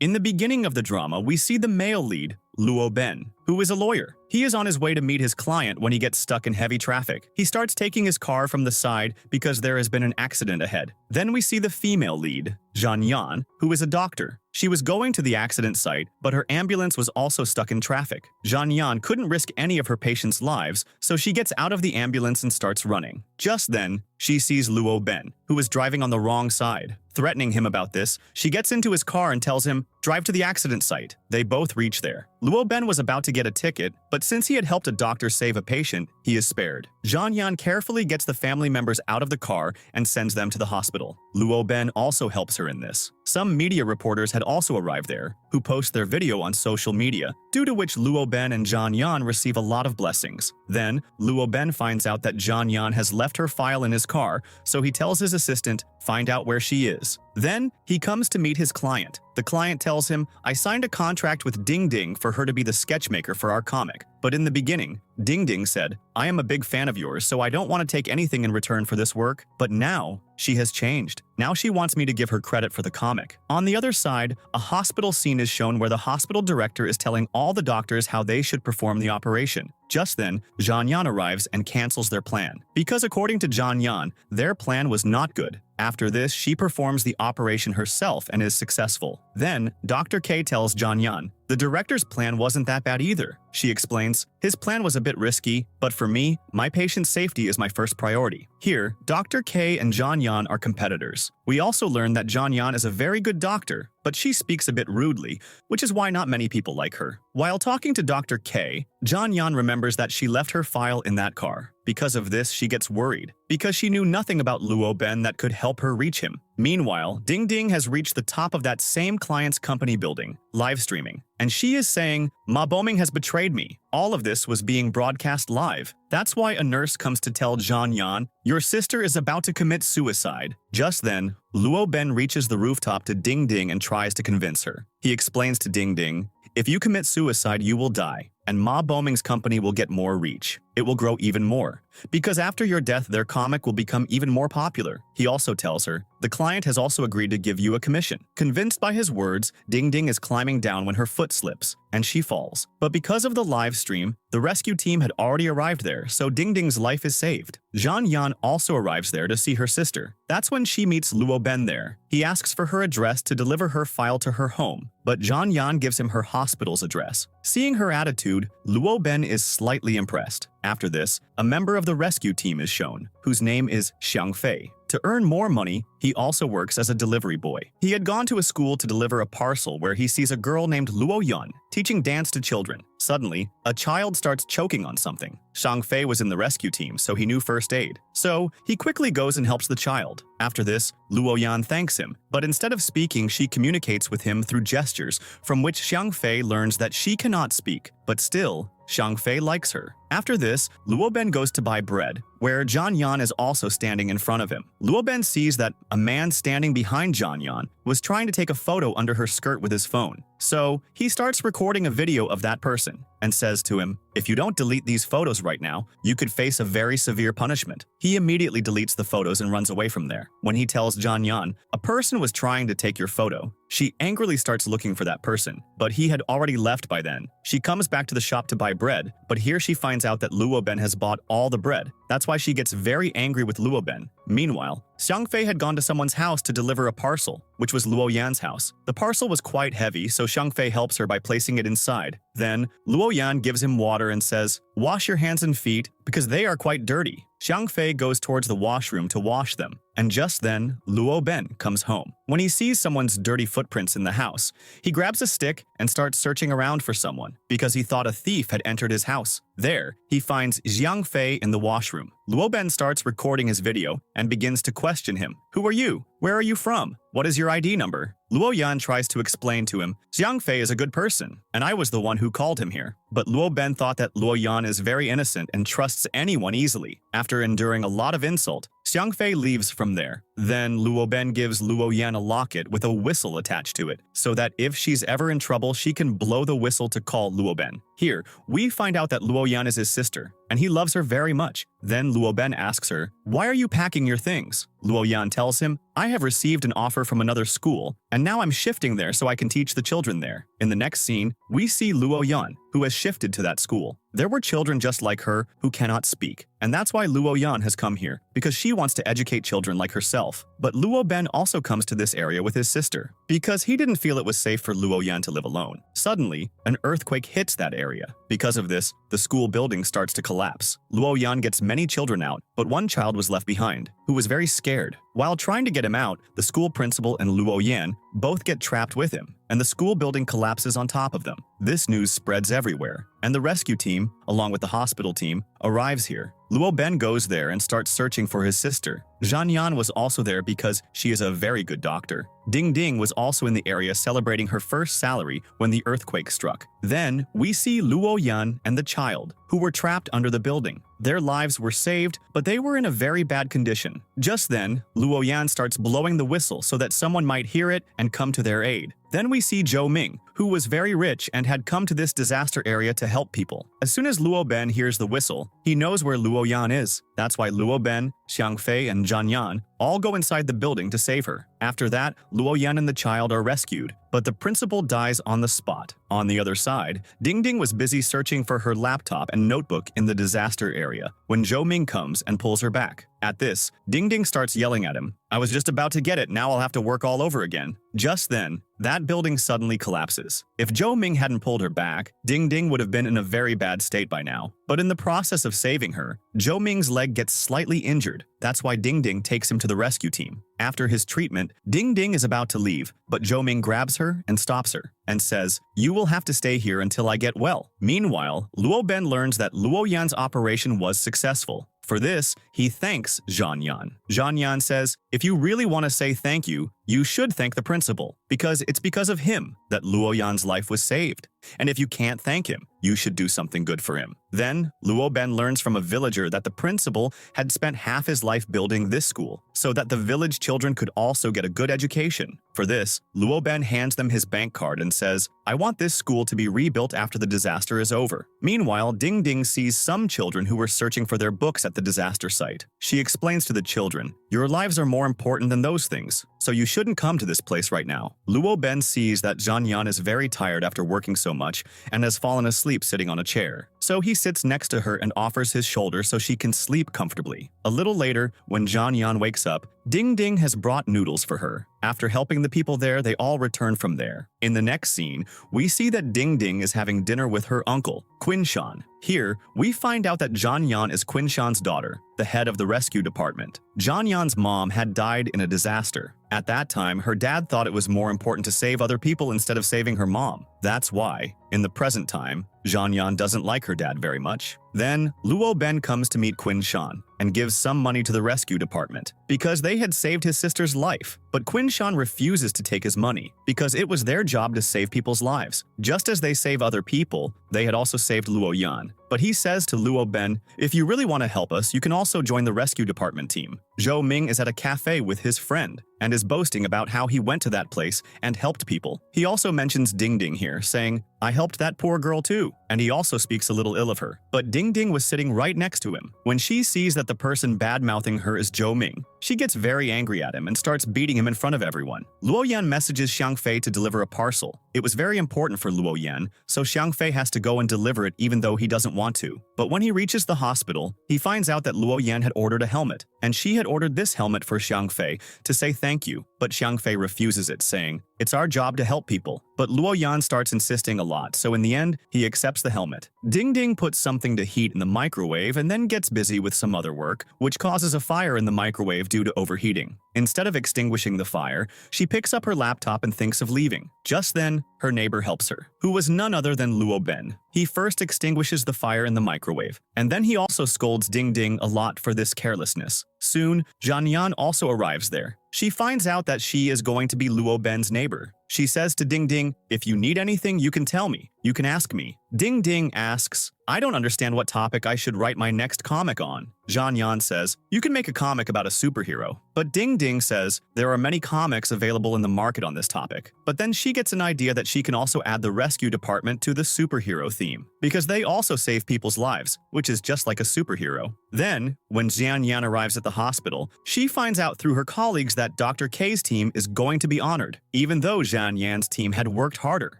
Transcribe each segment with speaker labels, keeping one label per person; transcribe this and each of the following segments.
Speaker 1: In the beginning of the drama, we see the male lead, Luo Ben, who is a lawyer. He is on his way to meet his client when he gets stuck in heavy traffic. He starts taking his car from the side because there has been an accident ahead. Then we see the female lead, Zhan Yan, who is a doctor. She was going to the accident site, but her ambulance was also stuck in traffic. Zhan Yan couldn't risk any of her patients' lives, so she gets out of the ambulance and starts running. Just then, she sees Luo Ben, who is driving on the wrong side. Threatening him about this, she gets into his car and tells him, "Drive to the accident site." They both reach there. Luo Ben was about to get a ticket, but since he had helped a doctor save a patient, he is spared. Zhan Yan carefully gets the family members out of the car and sends them to the hospital. Luo Ben also helps her in this. Some media reporters had also arrived there, who post their video on social media, due to which Luo Ben and Zhan Yan receive a lot of blessings. Then, Luo Ben finds out that Zhan Yan has left her file in his car, so he tells his assistant, "Find out where she is." Then, he comes to meet his client. The client tells him, "I signed a contract with Ding Ding for her to be the sketchmaker for our comic." But in the beginning, Ding Ding said, "I am a big fan of yours, so I don't want to take anything in return for this work." But now, she has changed. Now she wants me to give her credit for the comic. On the other side, a hospital scene is shown where the hospital director is telling all the doctors how they should perform the operation. Just then, Zhan Yan arrives and cancels their plan. Because according to Zhan Yan, their plan was not good. After this, she performs the operation herself and is successful. Then, Dr. K tells Zhan Yan, "The director's plan wasn't that bad either." She explains, "His plan was a bit risky, but for me, my patient's safety is my first priority." Here, Dr. K and Zhan Yan are competitors. We also learn that Zhan Yan is a very good doctor, but she speaks a bit rudely, which is why not many people like her. While talking to Dr. K, Zhan Yan remembers that she left her file in that car. Because of this, she gets worried, because she knew nothing about Luo Ben that could help her reach him. Meanwhile, Ding Ding has reached the top of that same client's company building, live streaming, and she is saying, "Ma Boming has betrayed me." All of this was being broadcast live. That's why a nurse comes to tell Zhan Yan, "Your sister is about to commit suicide." Just then, Luo Ben reaches the rooftop to Ding Ding and tries to convince her. He explains to Ding Ding, "If you commit suicide, you will die, and Ma Boming's company will get more reach. It will grow even more, because after your death, their comic will become even more popular." He also tells her, "The client has also agreed to give you a commission." Convinced by his words, Ding Ding is climbing down when her foot slips, and she falls. But because of the live stream, the rescue team had already arrived there, so Ding Ding's life is saved. Zhan Yan also arrives there to see her sister. That's when she meets Luo Ben there. He asks for her address to deliver her file to her home, but Zhan Yan gives him her hospital's address. Seeing her attitude, Luo Ben is slightly impressed. After this, a member of the rescue team is shown, whose name is Xiang Fei. To earn more money, he also works as a delivery boy. He had gone to a school to deliver a parcel where he sees a girl named Luo Yun teaching dance to children. Suddenly, a child starts choking on something. Xiang Fei was in the rescue team, so he knew first aid. So, he quickly goes and helps the child. After this, Luo Yan thanks him, but instead of speaking, she communicates with him through gestures, from which Xiang Fei learns that she cannot speak, but still, Xiang Fei likes her. After this, Luo Ben goes to buy bread, where Zhan Yan is also standing in front of him. Luo Ben sees that a man standing behind Zhan Yan was trying to take a photo under her skirt with his phone. So, he starts recording a video of that person and says to him, "If you don't delete these photos right now, you could face a very severe punishment." He immediately deletes the photos and runs away from there. When he tells Zhan Yan, "A person was trying to take your photo," she angrily starts looking for that person, but he had already left by then. She comes back to the shop to buy bread, but here she finds out that Luo Ben has bought all the bread. That's why she gets very angry with Luo Ben. Meanwhile, Xiang Fei had gone to someone's house to deliver a parcel, which was Luo Yan's house. The parcel was quite heavy, so Xiang Fei helps her by placing it inside. Then, Luo Yan gives him water and says, "Wash your hands and feet, because they are quite dirty." Xiang Fei goes towards the washroom to wash them, and just then, Luo Ben comes home. When he sees someone's dirty footprints in the house, he grabs a stick and starts searching around for someone, because he thought a thief had entered his house. There, he finds Xiang Fei in the washroom. Luo Ben starts recording his video and begins to question him. "Who are you? Where are you from? What is your ID number?" Luo Yan tries to explain to him, "Xiang Fei is a good person, and I was the one who called him here." But Luo Ben thought that Luo Yan is very innocent and trusts anyone easily. After enduring a lot of insult, Xiang Fei leaves from there. Then Luo Ben gives Luo Yan a locket with a whistle attached to it, so that if she's ever in trouble, she can blow the whistle to call Luoben. Here, we find out that Luoyan is his sister, and he loves her very much. Then Luoben asks her, "Why are you packing your things?" Luoyan tells him, "I have received an offer from another school, and now I'm shifting there so I can teach the children there." In the next scene, we see Luoyan, who has shifted to that school. There were children just like her who cannot speak, and that's why Luoyan has come here, because she wants to educate children like herself. But Luoben also comes to this area with his sister, because he didn't feel it was safe for Luoyan to live alone. Suddenly, an earthquake hits that area. Because of this, the school building starts to collapse. Luoyan gets many children out, but one child was left behind, who was very scared. While trying to get him out, the school principal and Luoyan both get trapped with him, and the school building collapses on top of them. This news spreads everywhere, and the rescue team, along with the hospital team, arrives here. Luoben goes there and starts searching for his sister. Zhanyan was also there because she is a very good doctor. Ding Ding was also in the area celebrating her first salary when the earthquake struck. Then, we see Luoyan and the child, who were trapped under the building. Their lives were saved, but they were in a very bad condition. Just then, Luoyan starts blowing the whistle so that someone might hear it and come to their aid. Then we see Zhou Ming, who was very rich and had come to this disaster area to help people. As soon as Luoben hears the whistle, he knows where Luoyan is. That's why Luoben, Xiangfei, and Zhanyan all go inside the building to save her. After that, Luoyan and the child are rescued, but the principal dies on the spot. On the other side, Ding Ding was busy searching for her laptop and notebook in the disaster area when Zhou Ming comes and pulls her back. At this, Ding Ding starts yelling at him, "I was just about to get it, now I'll have to work all over again." Just then, that building suddenly collapses. If Zhou Ming hadn't pulled her back, Ding Ding would have been in a very bad state by now. But in the process of saving her, Zhou Ming's leg gets slightly injured. That's why Ding Ding takes him to the rescue team. After his treatment, Ding Ding is about to leave, but Zhou Ming grabs her and stops her and says, "You will have to stay here until I get well." Meanwhile, Luoben learns that Luoyan's operation was successful. For this, he thanks Zhanyan. Zhanyan says, "If you really want to say thank you, you should thank the principal, because it's because of him that Luoyan's life was saved. And if you can't thank him, you should do something good for him." Then, Luoben learns from a villager that the principal had spent half his life building this school, so that the village children could also get a good education. For this, Luoben hands them his bank card and says, "I want this school to be rebuilt after the disaster is over." Meanwhile, Ding Ding sees some children who were searching for their books at the disaster site. She explains to the children, "Your lives are more important than those things, so you shouldn't come to this place right now." Luoben sees that Zhanyan is very tired after working so much and has fallen asleep sitting on a chair. So he sits next to her and offers his shoulder so she can sleep comfortably. A little later, when Zhanyan wakes up, Ding Ding has brought noodles for her. After helping the people there, they all return from there. In the next scene, we see that Ding Ding is having dinner with her uncle, Qinshan. Here, we find out that Zhanyan is Qinshan's daughter, the head of the rescue department. Zhanyan's mom had died in a disaster. At that time, her dad thought it was more important to save other people instead of saving her mom. That's why, in the present time, Zhanyan doesn't like her dad very much. Then, Luoben comes to meet Qinshan and gives some money to the rescue department because they had saved his sister's life. But Qinshan refuses to take his money because it was their job to save people's lives. Just as they save other people, they had also saved Luoyan. But he says to Luoben, "If you really want to help us, you can also join the rescue department team." Zhou Ming is at a cafe with his friend and is boasting about how he went to that place and helped people. He also mentions Ding Ding here, saying, "I helped that poor girl too," and he also speaks a little ill of her. But Ding Ding was sitting right next to him. When she sees that the person bad-mouthing her is Zhou Ming, she gets very angry at him and starts beating him in front of everyone. Luoyan messages Xiangfei to deliver a parcel. It was very important for Luoyan, so Xiangfei has to go and deliver it even though he doesn't want to. But when he reaches the hospital, he finds out that Luoyan had ordered a helmet, and she had ordered this helmet for Xiangfei to say thank you, but Xiangfei refuses it, saying, "It's our job to help people." But Luoyan starts insisting a lot, so in the end, he accepts the helmet. Ding Ding puts something to heat in the microwave and then gets busy with some other work, which causes a fire in the microwave due to overheating. Instead of extinguishing the fire, she picks up her laptop and thinks of leaving. Just then, her neighbor helps her, who was none other than Luoben. He first extinguishes the fire in the microwave, and then he also scolds Ding Ding a lot for this carelessness. Soon, Zhanyan also arrives there. She finds out that she is going to be Luoben's neighbor. She says to Ding Ding, "If you need anything, you can tell me. You can ask me." Ding Ding asks, "I don't understand what topic I should write my next comic on." Zhan Yan says, "You can make a comic about a superhero." But Ding Ding says, "There are many comics available in the market on this topic." But then she gets an idea that she can also add the rescue department to the superhero theme, because they also save people's lives, which is just like a superhero. Then, when Zhan Yan arrives at the hospital, she finds out through her colleagues that Dr. K's team is going to be honored, even though Zhan Yan's team had worked harder.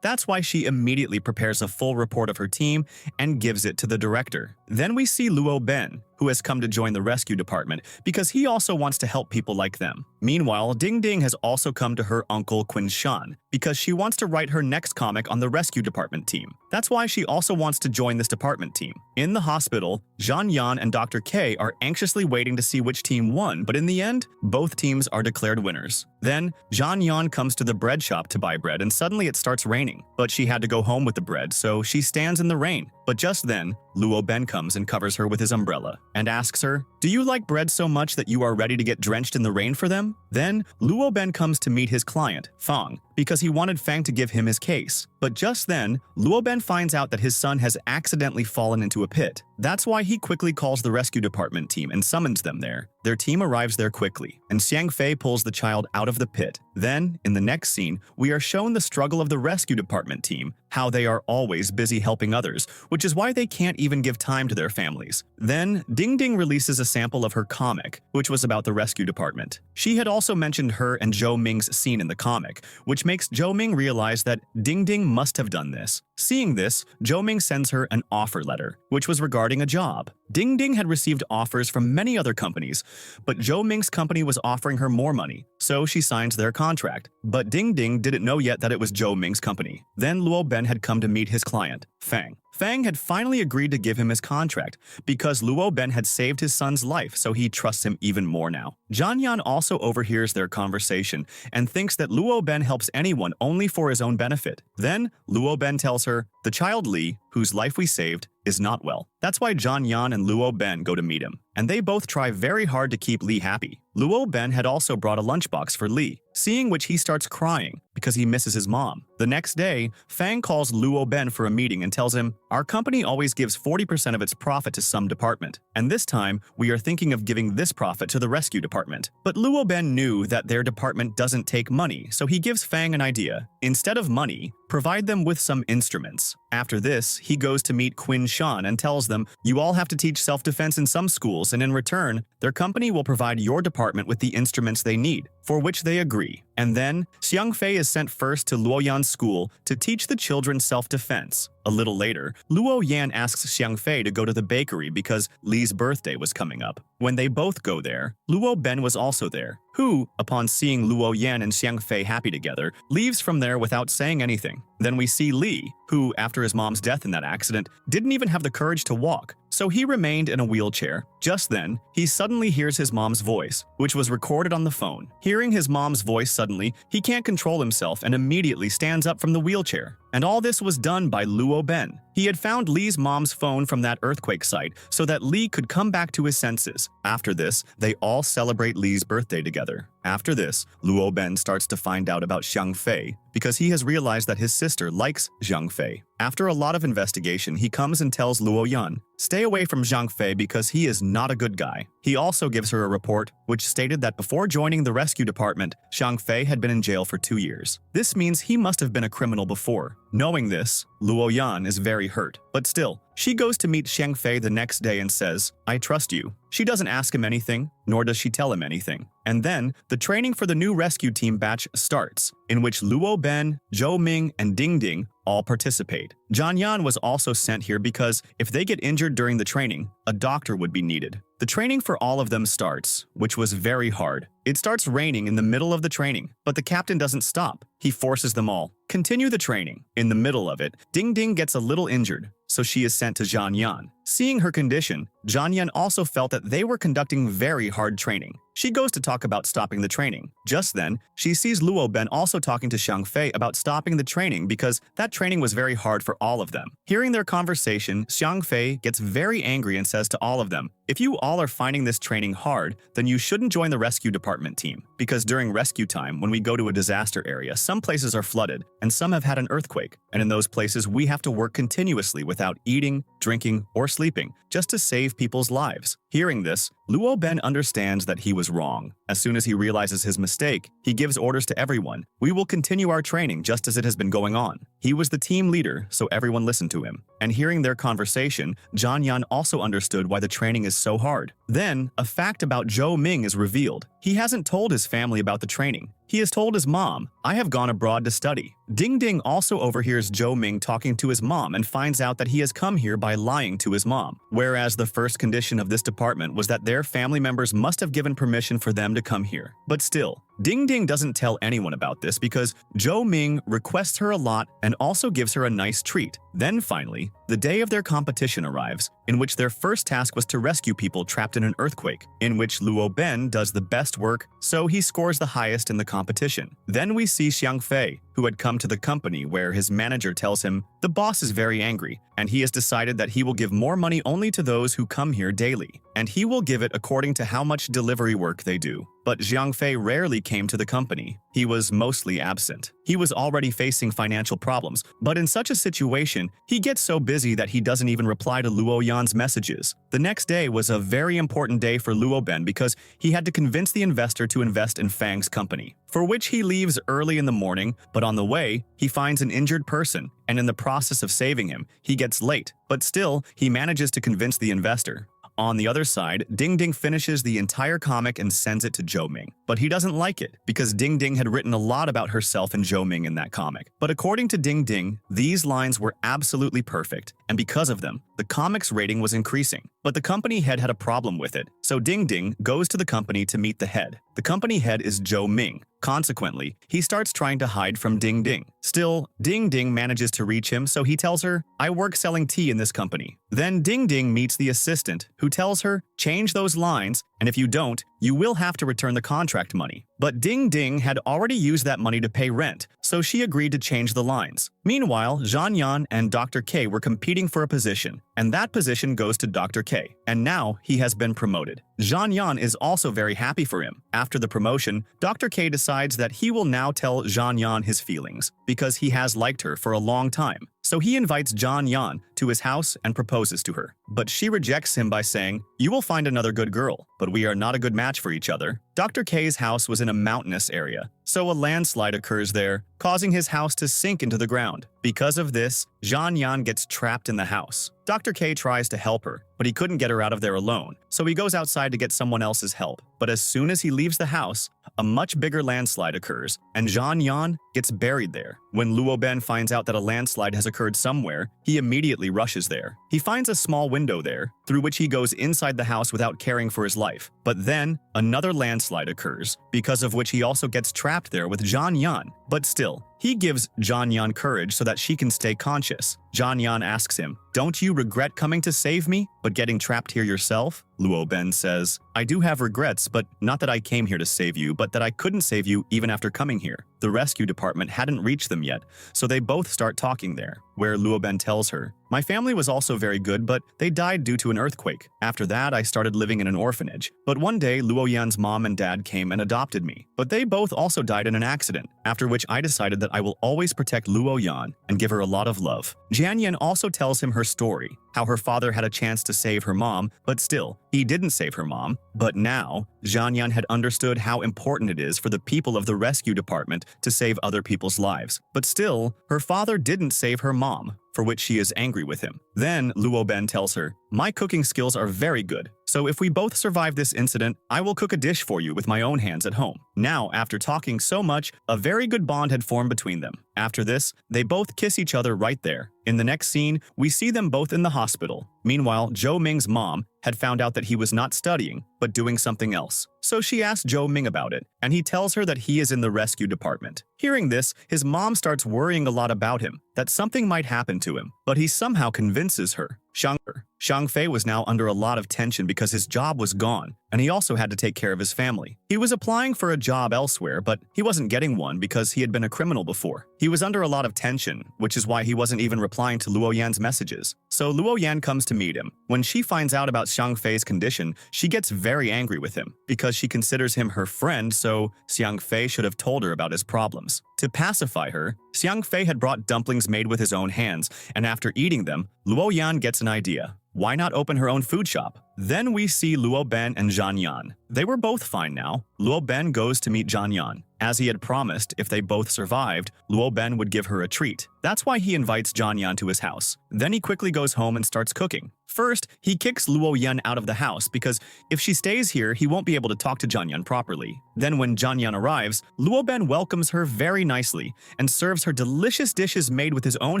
Speaker 1: That's why she immediately prepares a full report of her team and gives it to the director. Then we see Luo Ben, who has come to join the rescue department because he also wants to help people like them. Meanwhile, Ding Ding has also come to her uncle Qin Shan because she wants to write her next comic on the rescue department team. That's why she also wants to join this department team. In the hospital, Zhan Yan and Dr. K are anxiously waiting to see which team won, but in the end, both teams are declared winners. Then, Zhan Yan comes to the bread shop to buy bread and suddenly it starts raining. But she had to go home with the bread, so she stands in the rain. But just then, Luo Ben comes and covers her with his umbrella and asks her, "Do you like bread so much that you are ready to get drenched in the rain for them?" Then, Luo Ben comes to meet his client, Fang, because he wanted Fang to give him his case. But just then, Luo Ben finds out that his son has accidentally fallen into a pit. That's why he quickly calls the rescue department team and summons them there. Their team arrives there quickly, and Xiang Fei pulls the child out of the pit. Then, in the next scene, we are shown the struggle of the rescue department team, how they are always busy helping others, which is why they can't even give time to their families. Then, Ding Ding releases a sample of her comic, which was about the rescue department. She had also mentioned her and Zhou Ming's scene in the comic, which makes Zhou Ming realize that Ding Ding must have done this. Seeing this, Zhou Ming sends her an offer letter, which was regarding a job. Ding Ding had received offers from many other companies, but Zhou Ming's company was offering her more money, so she signs their contract. But Ding Ding didn't know yet that it was Zhou Ming's company. Then Luo Ben had come to meet his client, Fang. Fang had finally agreed to give him his contract because Luo Ben had saved his son's life, so he trusts him even more now. Zhan Yan also overhears their conversation and thinks that Luo Ben helps anyone only for his own benefit. Then, Luo Ben tells her, "The child Li, whose life we saved, is not well." That's why Zhan Yan and Luo Ben go to meet him, and they both try very hard to keep Li happy. Luo Ben had also brought a lunchbox for Li, seeing which he starts crying because he misses his mom. The next day, Fang calls Luo Ben for a meeting and tells him, "Our company always gives 40% of its profit to some department, and this time we are thinking of giving this profit to the rescue department." But Luo Ben knew that their department doesn't take money, so he gives Fang an idea. Instead of money, provide them with some instruments. After this, he goes to meet Qin Shan and tells them, "You all have to teach self-defense in some schools, and in return, their company will provide your department with the instruments they need," for which they agree. And then, Xiang Fei is sent first to Luo Yan's school to teach the children self-defense. A little later, Luo Yan asks Xiang Fei to go to the bakery because Li's birthday was coming up. When they both go there, Luo Ben was also there, who, upon seeing Luo Yan and Xiang Fei happy together, leaves from there without saying anything. Then we see Li, who, after his mom's death in that accident, didn't even have the courage to walk, so he remained in a wheelchair. Just then, he suddenly hears his mom's voice, which was recorded on the phone. Hearing his mom's voice suddenly, he can't control himself and immediately stands up from the wheelchair. And all this was done by Luo Ben. He had found Li's mom's phone from that earthquake site so that Li could come back to his senses. After this, they all celebrate Li's birthday together. After this, Luo Ben starts to find out about Xiang Fei because he has realized that his sister likes Xiang Fei. After a lot of investigation, he comes and tells Luo Yan, "Stay away from Xiang Fei because he is not a good guy." He also gives her a report which stated that before joining the rescue department, Xiang Fei had been in jail for 2 years. This means he must have been a criminal before. Knowing this, Luo Yan is very hurt, but still, she goes to meet Xiang Fei the next day and says, "I trust you." She doesn't ask him anything, nor does she tell him anything. And then, the training for the new rescue team batch starts, in which Luo Ben, Zhou Ming, and Ding Ding all participate. Zhan Yan was also sent here because if they get injured during the training, a doctor would be needed. The training for all of them starts, which was very hard. It starts raining in the middle of the training, but the captain doesn't stop. He forces them all, "Continue the training." In the middle of it, Ding Ding gets a little injured, so she is sent to Zhan Yan. Seeing her condition, Jianyan also felt that they were conducting very hard training. She goes to talk about stopping the training. Just then, she sees Luo Ben also talking to Xiang Fei about stopping the training because that training was very hard for all of them. Hearing their conversation, Xiang Fei gets very angry and says to all of them, "If you all are finding this training hard, then you shouldn't join the rescue department team. Because during rescue time, when we go to a disaster area, some places are flooded and some have had an earthquake. And in those places, we have to work continuously without eating, drinking, or sleeping, just to save people's lives." Hearing this, Luo Ben understands that he was wrong. As soon as he realizes his mistake, he gives orders to everyone. "We will continue our training just as it has been going on." He was the team leader, so everyone listened to him. And hearing their conversation, Jianyan also understood why the training is so hard. Then, a fact about Zhou Ming is revealed. He hasn't told his family about the training. He has told his mom, "I have gone abroad to study." Ding Ding also overhears Zhou Ming talking to his mom and finds out that he has come here by lying to his mom. Whereas the first condition of this department was that their family members must have given permission for them to come here. But still, Ding Ding doesn't tell anyone about this because Zhou Ming requests her a lot and also gives her a nice treat. Then finally, the day of their competition arrives, in which their first task was to rescue people trapped in an earthquake, in which Luo Ben does the best work, so he scores the highest in the competition. Then we see Xiang Fei, who had come to the company where his manager tells him the boss is very angry, and he has decided that he will give more money only to those who come here daily, and he will give it according to how much delivery work they do. But Xiang Fei rarely came to the company. He was mostly absent. He was already facing financial problems, but in such a situation, he gets so busy that he doesn't even reply to Luo Yan's messages. The next day was a very important day for Luo Ben because he had to convince the investor to invest in Fang's company, for which he leaves early in the morning, but on the way, he finds an injured person, and in the process of saving him, he gets late, but still, he manages to convince the investor. On the other side, Ding Ding finishes the entire comic and sends it to Zhou Ming. But he doesn't like it, because Ding Ding had written a lot about herself and Zhou Ming in that comic. But according to Ding Ding, these lines were absolutely perfect, and because of them, the comic's rating was increasing. But the company head had a problem with it, so Ding Ding goes to the company to meet the head. The company head is Zhou Ming. Consequently, he starts trying to hide from Ding Ding. Still, Ding Ding manages to reach him, so he tells her, "I work selling tea in this company." Then Ding Ding meets the assistant, who tells her, "Change those lines, and if you don't, you will have to return the contract money." But Ding Ding had already used that money to pay rent, so she agreed to change the lines. Meanwhile, Jianyan and Dr. K were competing for a position, and that position goes to Dr. K, and now he has been promoted. Jianyan is also very happy for him. After the promotion, Dr. K decides that he will now tell Jianyan his feelings, because he has liked her for a long time. So he invites Jianyan to his house and proposes to her. But she rejects him by saying, "You will find another good girl, but we are not a good match for each other." Dr. K's house was in a mountainous area, so a landslide occurs there, causing his house to sink into the ground. Because of this, Jianyan gets trapped in the house. Dr. K tries to help her, but he couldn't get her out of there alone, so he goes outside to get someone else's help. But as soon as he leaves the house, a much bigger landslide occurs, and Jianyan gets buried there. When Luo Ben finds out that a landslide has occurred somewhere, he immediately rushes there. He finds a small window there, through which he goes inside the house without caring for his life. But then, another landslide occurs, because of which he also gets trapped there with Jianyan. But still, he gives Jianyan courage so that she can stay conscious. Jianyan asks him, "Don't you regret coming to save me, but getting trapped here yourself?" Luo Ben says, "I do have regrets, but not that I came here to save you, but that I couldn't save you even after coming here." The rescue department hadn't reached them yet, so they both start talking there, where Luo Ben tells her, "My family was also very good, but they died due to an earthquake. After that, I started living in an orphanage. But one day, Luo Yan's mom and dad came and adopted me. But they both also died in an accident, after which I decided that I will always protect Luo Yan and give her a lot of love." Jianyan also tells him her story, how her father had a chance to save her mom, but still, he didn't save her mom. But now, Jianyan had understood how important it is for the people of the rescue department to save other people's lives. But still, her father didn't save her mom, for which she is angry with him. Then Luo Ben tells her, "My cooking skills are very good, so if we both survive this incident, I will cook a dish for you with my own hands at home." Now, after talking so much, a very good bond had formed between them. After this, they both kiss each other right there. In the next scene, we see them both in the hospital. Meanwhile, Zhou Ming's mom had found out that he was not studying, but doing something else. So she asked Zhou Ming about it, and he tells her that he is in the rescue department. Hearing this, his mom starts worrying a lot about him, that something might happen to him, but he somehow convinces her. Xiang Xiang Fei was now under a lot of tension because his job was gone, and he also had to take care of his family. He was applying for a job elsewhere, but he wasn't getting one because he had been a criminal before. He was under a lot of tension, which is why he wasn't even replying to Luo Yan's messages. So Luo Yan comes to meet him. When she finds out about Xiang Fei's condition, she gets very angry with him because she considers him her friend, so Xiang Fei should have told her about his problems. To pacify her, Xiang Fei had brought dumplings made with his own hands, and after eating them, Luo Yan gets an idea. Why not open her own food shop? Then we see Luo Ben and Zhan Yan. They were both fine now. Luo Ben goes to meet Zhan Yan. As he had promised, if they both survived, Luo Ben would give her a treat. That's why he invites Zhan Yan to his house. Then he quickly goes home and starts cooking. First, he kicks Luo Yan out of the house because if she stays here, he won't be able to talk to Zhan Yan properly. Then when Zhan Yan arrives, Luo Ben welcomes her very nicely and serves her delicious dishes made with his own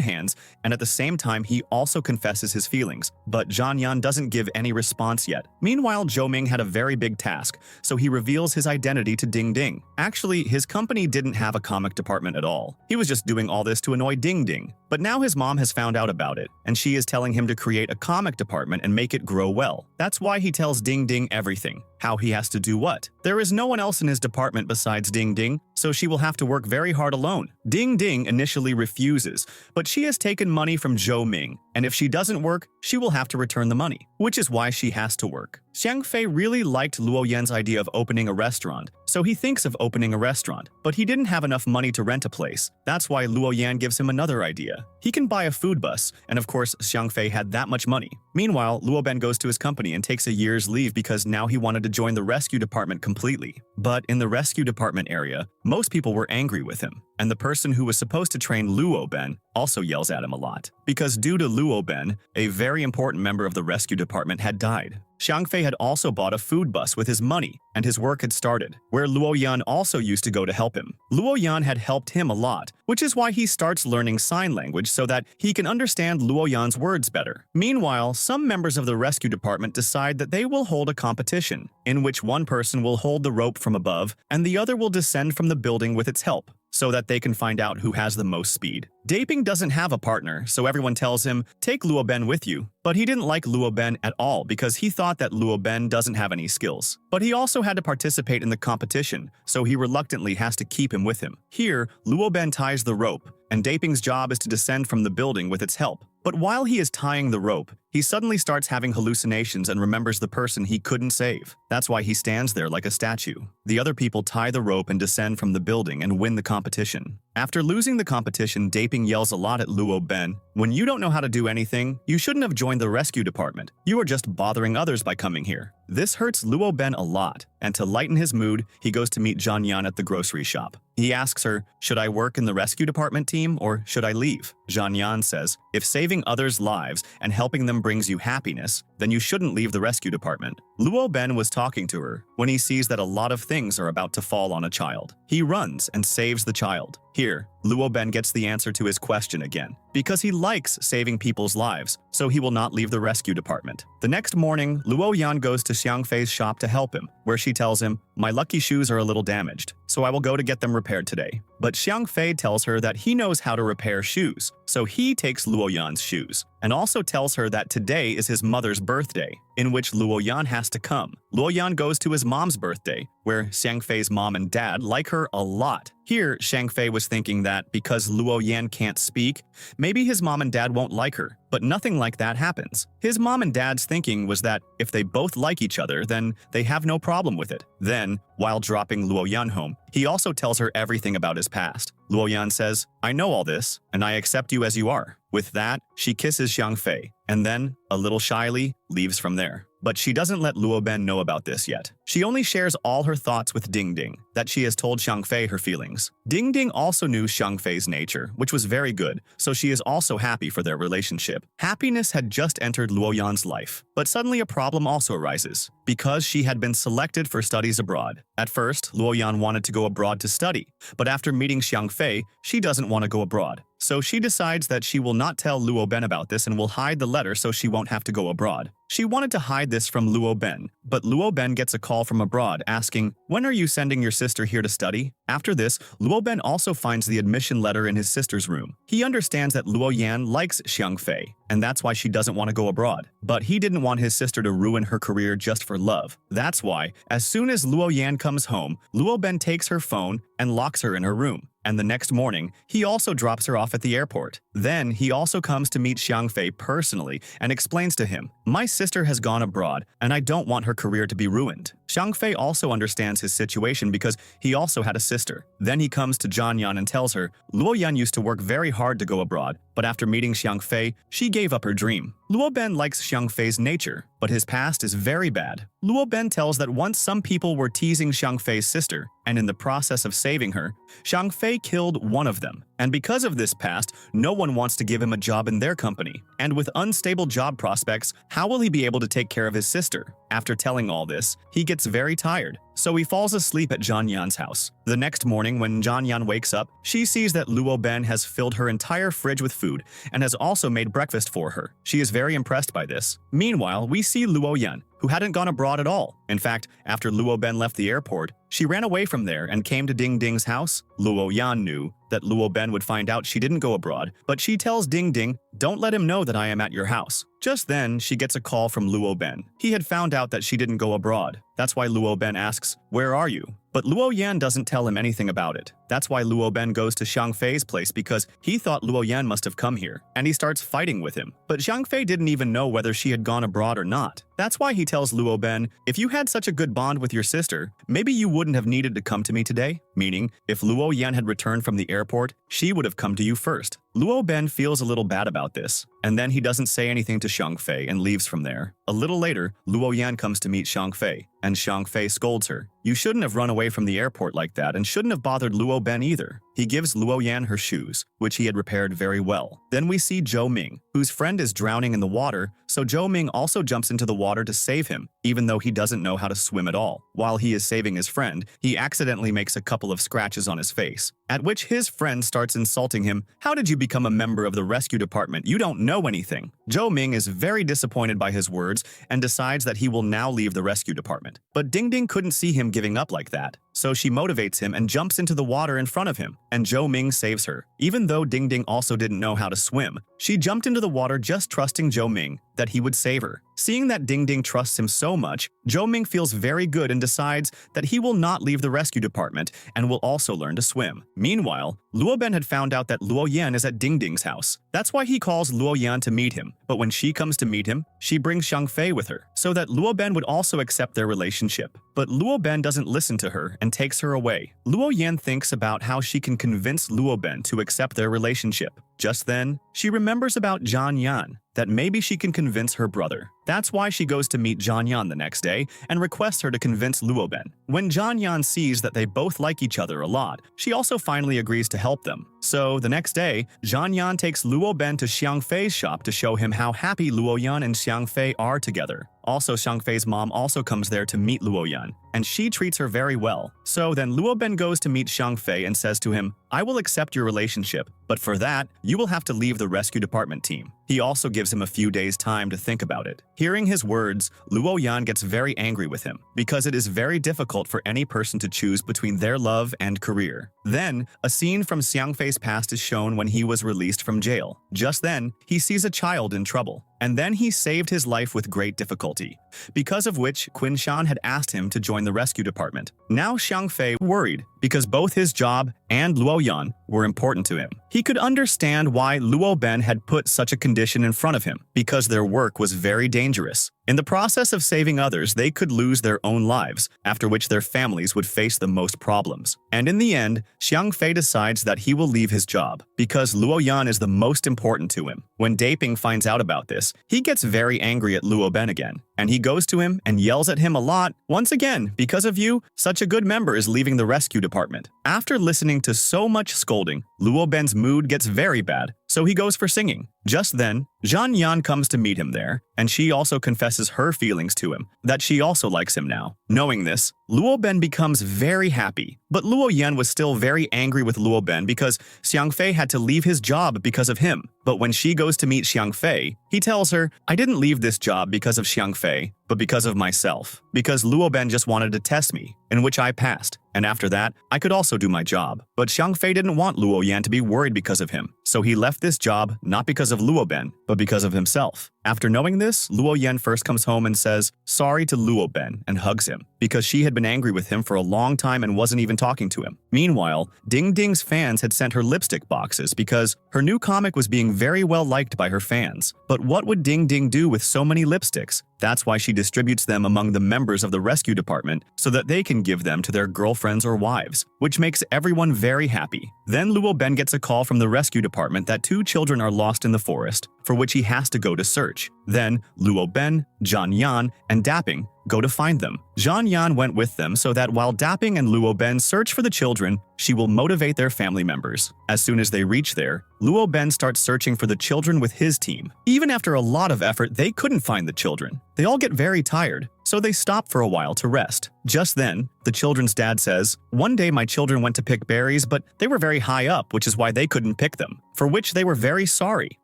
Speaker 1: hands, and at the same time, he also confesses his feelings. But Zhan Yan doesn't give any response yet. Meanwhile, Zhou Ming had a very big task, so he reveals his identity to Ding Ding. Actually, his company didn't have a comic department at all. He was just doing all this to annoy Ding Ding. But now his mom has found out about it, and she is telling him to create a comic department and make it grow well. That's why he tells Ding Ding everything, how he has to do what. There is no one else in his department besides Ding Ding, so she will have to work very hard alone. Ding Ding initially refuses, but she has taken money from Zhou Ming, and if she doesn't work, she will have to return the money, which is why she has to work. Xiang Fei really liked Luo Yan's idea of opening a restaurant, so he thinks of opening a restaurant, but he didn't have enough money to rent a place. That's why Luo Yan gives him another idea. He can buy a food bus, and of course, Xiang Fei had that much money. Meanwhile, Luo Ben goes to his company and takes a year's leave because now he wanted to join the rescue department completely. But in the rescue department area, most people were angry with him, and the person who was supposed to train Luo Ben also yells at him a lot. Because due to Luo Ben, a very important member of the rescue department had died. Xiang Fei had also bought a food bus with his money, and his work had started, where Luo Yan also used to go to help him. Luo Yan had helped him a lot, which is why he starts learning sign language so that he can understand Luo Yan's words better. Meanwhile, some members of the rescue department decide that they will hold a competition, in which one person will hold the rope from above, and the other will descend from the building with its help, so that they can find out who has the most speed. Daping doesn't have a partner, so everyone tells him, take Luo Ben with you. But he didn't like Luo Ben at all because he thought that Luo Ben doesn't have any skills. But he also had to participate in the competition, so he reluctantly has to keep him with him. Here, Luo Ben ties the rope, and Daping's job is to descend from the building with its help. But while he is tying the rope, he suddenly starts having hallucinations and remembers the person he couldn't save. That's why he stands there like a statue. The other people tie the rope and descend from the building and win the competition. After losing the competition, Daping yells a lot at Luo Ben. When you don't know how to do anything, you shouldn't have joined the rescue department. You are just bothering others by coming here. This hurts Luo Ben a lot, and to lighten his mood, he goes to meet Zhan Yan at the grocery shop. He asks her, should I work in the rescue department team or should I leave? Zhan Yan says, if saving others' lives and helping them brings you happiness, then you shouldn't leave the rescue department. Luo Ben was talking to her when he sees that a lot of things are about to fall on a child. He runs and saves the child. Here, Luo Ben gets the answer to his question again, because he likes saving people's lives, so he will not leave the rescue department. The next morning, Luo Yan goes to Xiang Fei's shop to help him, where she tells him, my lucky shoes are a little damaged, so I will go to get them repaired today. But Xiang Fei tells her that he knows how to repair shoes, so he takes Luo Yan's shoes, and also tells her that today is his mother's birthday, in which Luo Yan has to come. Luo Yan goes to his mom's birthday, where Xiang Fei's mom and dad like her a lot. Here, Xiang Fei was thinking that because Luo Yan can't speak, maybe his mom and dad won't like her, but nothing like that happens. His mom and dad's thinking was that if they both like each other, then they have no problem with it. Then, while dropping Luo Yan home, he also tells her everything about his past. Luo Yan says, I know all this, and I accept you as you are. With that, she kisses Xiang Fei, and then, a little shyly, leaves from there. But she doesn't let Luo Ben know about this yet. She only shares all her thoughts with Ding Ding, that she has told Xiang Fei her feelings. Ding Ding also knew Xiang Fei's nature, which was very good, so she is also happy for their relationship. Happiness had just entered Luo Yan's life, but suddenly a problem also arises, because she had been selected for studies abroad. At first, Luo Yan wanted to go abroad to study, but after meeting Xiang Fei, she doesn't want to go abroad. so she decides that she will not tell Luo Ben about this and will hide the letter so she won't have to go abroad. She wanted to hide this from Luo Ben, but Luo Ben gets a call from abroad asking, "When are you sending your sister here to study?" After this, Luo Ben also finds the admission letter in his sister's room. He understands that Luo Yan likes Xiang Fei, and that's why she doesn't want to go abroad. But he didn't want his sister to ruin her career just for love. That's why, as soon as Luo Yan comes home, Luo Ben takes her phone and locks her in her room. And the next morning, he also drops her off at the airport. Then, he also comes to meet Xiang Fei personally and explains to him, "My sister has gone abroad, and I don't want her career to be ruined." Xiang Fei also understands his situation because he also had a sister. Then he comes to Zhan Yan and tells her, Luo Yan used to work very hard to go abroad, but after meeting Xiang Fei, she gave up her dream. Luo Ben likes Xiang Fei's nature, but his past is very bad. Luo Ben tells that once some people were teasing Xiang Fei's sister, and in the process of saving her, Xiang Fei killed one of them. And because of this past, no one wants to give him a job in their company. And with unstable job prospects, how will he be able to take care of his sister? After telling all this, he gets very tired, so he falls asleep at Zhan Yan's house. The next morning, when Zhan Yan wakes up, she sees that Luo Ben has filled her entire fridge with food and has also made breakfast for her. She is very impressed by this. Meanwhile, we see Luo Yan, who hadn't gone abroad at all. In fact, after Luo Ben left the airport, she ran away from there and came to Ding Ding's house. Luo Yan knew that Luo Ben would find out she didn't go abroad, but she tells Ding Ding, "Don't let him know that I am at your house." Just then, she gets a call from Luo Ben. He had found out that she didn't go abroad. That's why Luo Ben asks, "Where are you?" But Luo Yan doesn't tell him anything about it. That's why Luo Ben goes to Xiang Fei's place because he thought Luo Yan must have come here, and he starts fighting with him. But Xiang Fei didn't even know whether she had gone abroad or not. That's why he tells Luo Ben, "If you had such a good bond with your sister, maybe you wouldn't have needed to come to me today." Meaning, if Luo Yan had returned from the airport, she would have come to you first. Luo Ben feels a little bad about this, and then he doesn't say anything to Xiang Fei and leaves from there. A little later, Luo Yan comes to meet Xiang Fei, and Xiang Fei scolds her. "You shouldn't have run away from the airport like that and shouldn't have bothered Luo Ben either." He gives Luo Yan her shoes, which he had repaired very well. Then we see Zhou Ming, whose friend is drowning in the water, so Zhou Ming also jumps into the water to save him, even though he doesn't know how to swim at all. While he is saving his friend, he accidentally makes a couple of scratches on his face, at which his friend starts insulting him. "How did you become a member of the rescue department? You don't know anything." Zhou Ming is very disappointed by his words and decides that he will now leave the rescue department. But Ding Ding couldn't see him giving up like that, so she motivates him and jumps into the water in front of him, and Zhou Ming saves her. Even though Ding Ding also didn't know how to swim, she jumped into the water just trusting Zhou Ming that he would save her. Seeing that Ding Ding trusts him so much, Zhou Ming feels very good and decides that he will not leave the rescue department and will also learn to swim. Meanwhile, Luo Ben had found out that Luo Yan is at Ding Ding's house. That's why he calls Luo Yan to meet him. But when she comes to meet him, she brings Xiang Fei with her, so that Luo Ben would also accept their relationship. But Luo Ben doesn't listen to her and takes her away. Luo Yan thinks about how she can convince Luo Ben to accept their relationship. Just then, she remembers about Zhan Yan, that maybe she can convince her brother. That's why she goes to meet Zhan Yan the next day and requests her to convince Luo Ben. When Zhan Yan sees that they both like each other a lot, she also finally agrees to help them. So, the next day, Zhan Yan takes Luo Ben to Xiang Fei's shop to show him how happy Luo Yan and Xiang Fei are together. Also, Xiang Fei's mom also comes there to meet Luo Yan, and she treats her very well. So then Luo Ben goes to meet Xiang Fei and says to him, "I will accept your relationship, but for that, you will have to leave the rescue department team." He also gives him a few days' time to think about it. Hearing his words, Luo Yan gets very angry with him, because it is very difficult for any person to choose between their love and career. Then, a scene from Xiang Fei's past is shown when he was released from jail. Just then, he sees a child in trouble, and then he saved his life with great difficulty, because of which Qinshan had asked him to join the rescue department. Now Xiang Fei worried, because both his job and Luo Yan were important to him. He could understand why Luo Ben had put such a condition in front of him, because their work was very dangerous. In the process of saving others, they could lose their own lives, after which their families would face the most problems. And in the end, Xiang Fei decides that he will leave his job, because Luo Yan is the most important to him. When Daping finds out about this, he gets very angry at Luo Ben again, and he goes to him and yells at him a lot. "Once again, because of you, such a good member is leaving the rescue department." After listening to so much scolding, Luo Ben's mood gets very bad, so he goes for singing. Just then, Zhan Yan comes to meet him there, and she also confesses her feelings to him, that she also likes him now. Knowing this, Luo Ben becomes very happy, but Luo Yan was still very angry with Luo Ben because Xiang Fei had to leave his job because of him. But when she goes to meet Xiang Fei, he tells her, "I didn't leave this job because of Xiang Fei, but because of myself. Because Luo Ben just wanted to test me, in which I passed. And after that, I could also do my job." But Xiang Fei didn't want Luo Yan to be worried because of him, so he left this job not because of Luo Ben, but because of himself. After knowing this, Luo Yan first comes home and says sorry to Luo Ben and hugs him, because she had been angry with him for a long time and wasn't even talking to him. Meanwhile, Ding Ding's fans had sent her lipstick boxes because her new comic was being very well liked by her fans. But what would Ding Ding do with so many lipsticks? That's why she distributes them among the members of the rescue department so that they can give them to their girlfriends or wives, which makes everyone very happy. Then Luo Ben gets a call from the rescue department that 2 children are lost in the forest, for which he has to go to search. Then Luo Ben, Zhan Yan, and Dapping go to find them. Zhan Yan went with them so that while Dapping and Luo Ben search for the children, she will motivate their family members. As soon as they reach there, Luo Ben starts searching for the children with his team. Even after a lot of effort, they couldn't find the children. They all get very tired, so they stop for a while to rest. Just then, the children's dad says, "One day my children went to pick berries, but they were very high up, which is why they couldn't pick them," for which they were very sorry.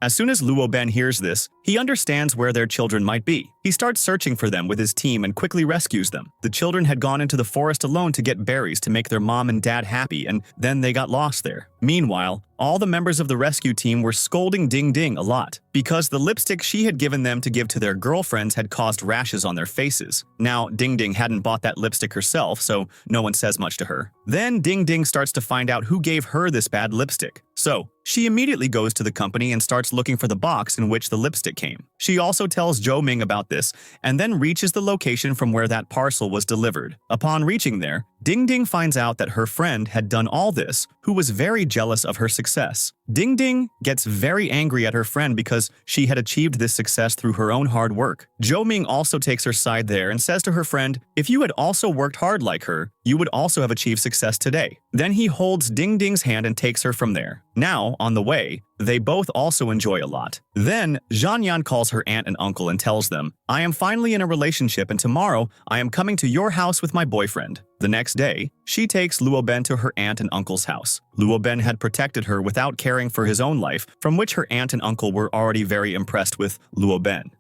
Speaker 1: As soon as Luo Ben hears this, he understands where their children might be. He starts searching for them with his team and quickly rescues them. The children had gone into the forest alone to get berries to make their mom and dad happy, and then they got lost there. Meanwhile, all the members of the rescue team were scolding Ding Ding a lot because the lipstick she had given them to give to their girlfriends had caused rashes on their faces. Now, Ding Ding hadn't bought that lipstick herself, so no one says much to her. Then Ding Ding starts to find out who gave her this bad lipstick. So, she immediately goes to the company and starts looking for the box in which the lipstick came. She also tells Zhou Ming about this and then reaches the location from where that parcel was delivered. Upon reaching there, Ding Ding finds out that her friend had done all this, who was very jealous of her success. Ding Ding gets very angry at her friend because she had achieved this success through her own hard work. Zhou Ming also takes her side there and says to her friend, "If you had also worked hard like her, you would also have achieved success today." Then he holds Ding Ding's hand and takes her from there. Now, on the way, they both also enjoy a lot. Then, Zhan Yan calls her aunt and uncle and tells them, "I am finally in a relationship and tomorrow I am coming to your house with my boyfriend." The next day, she takes Luo Ben to her aunt and uncle's house. Luo Ben had protected her without caring for his own life, from which her aunt and uncle were already very impressed with Luo Ben.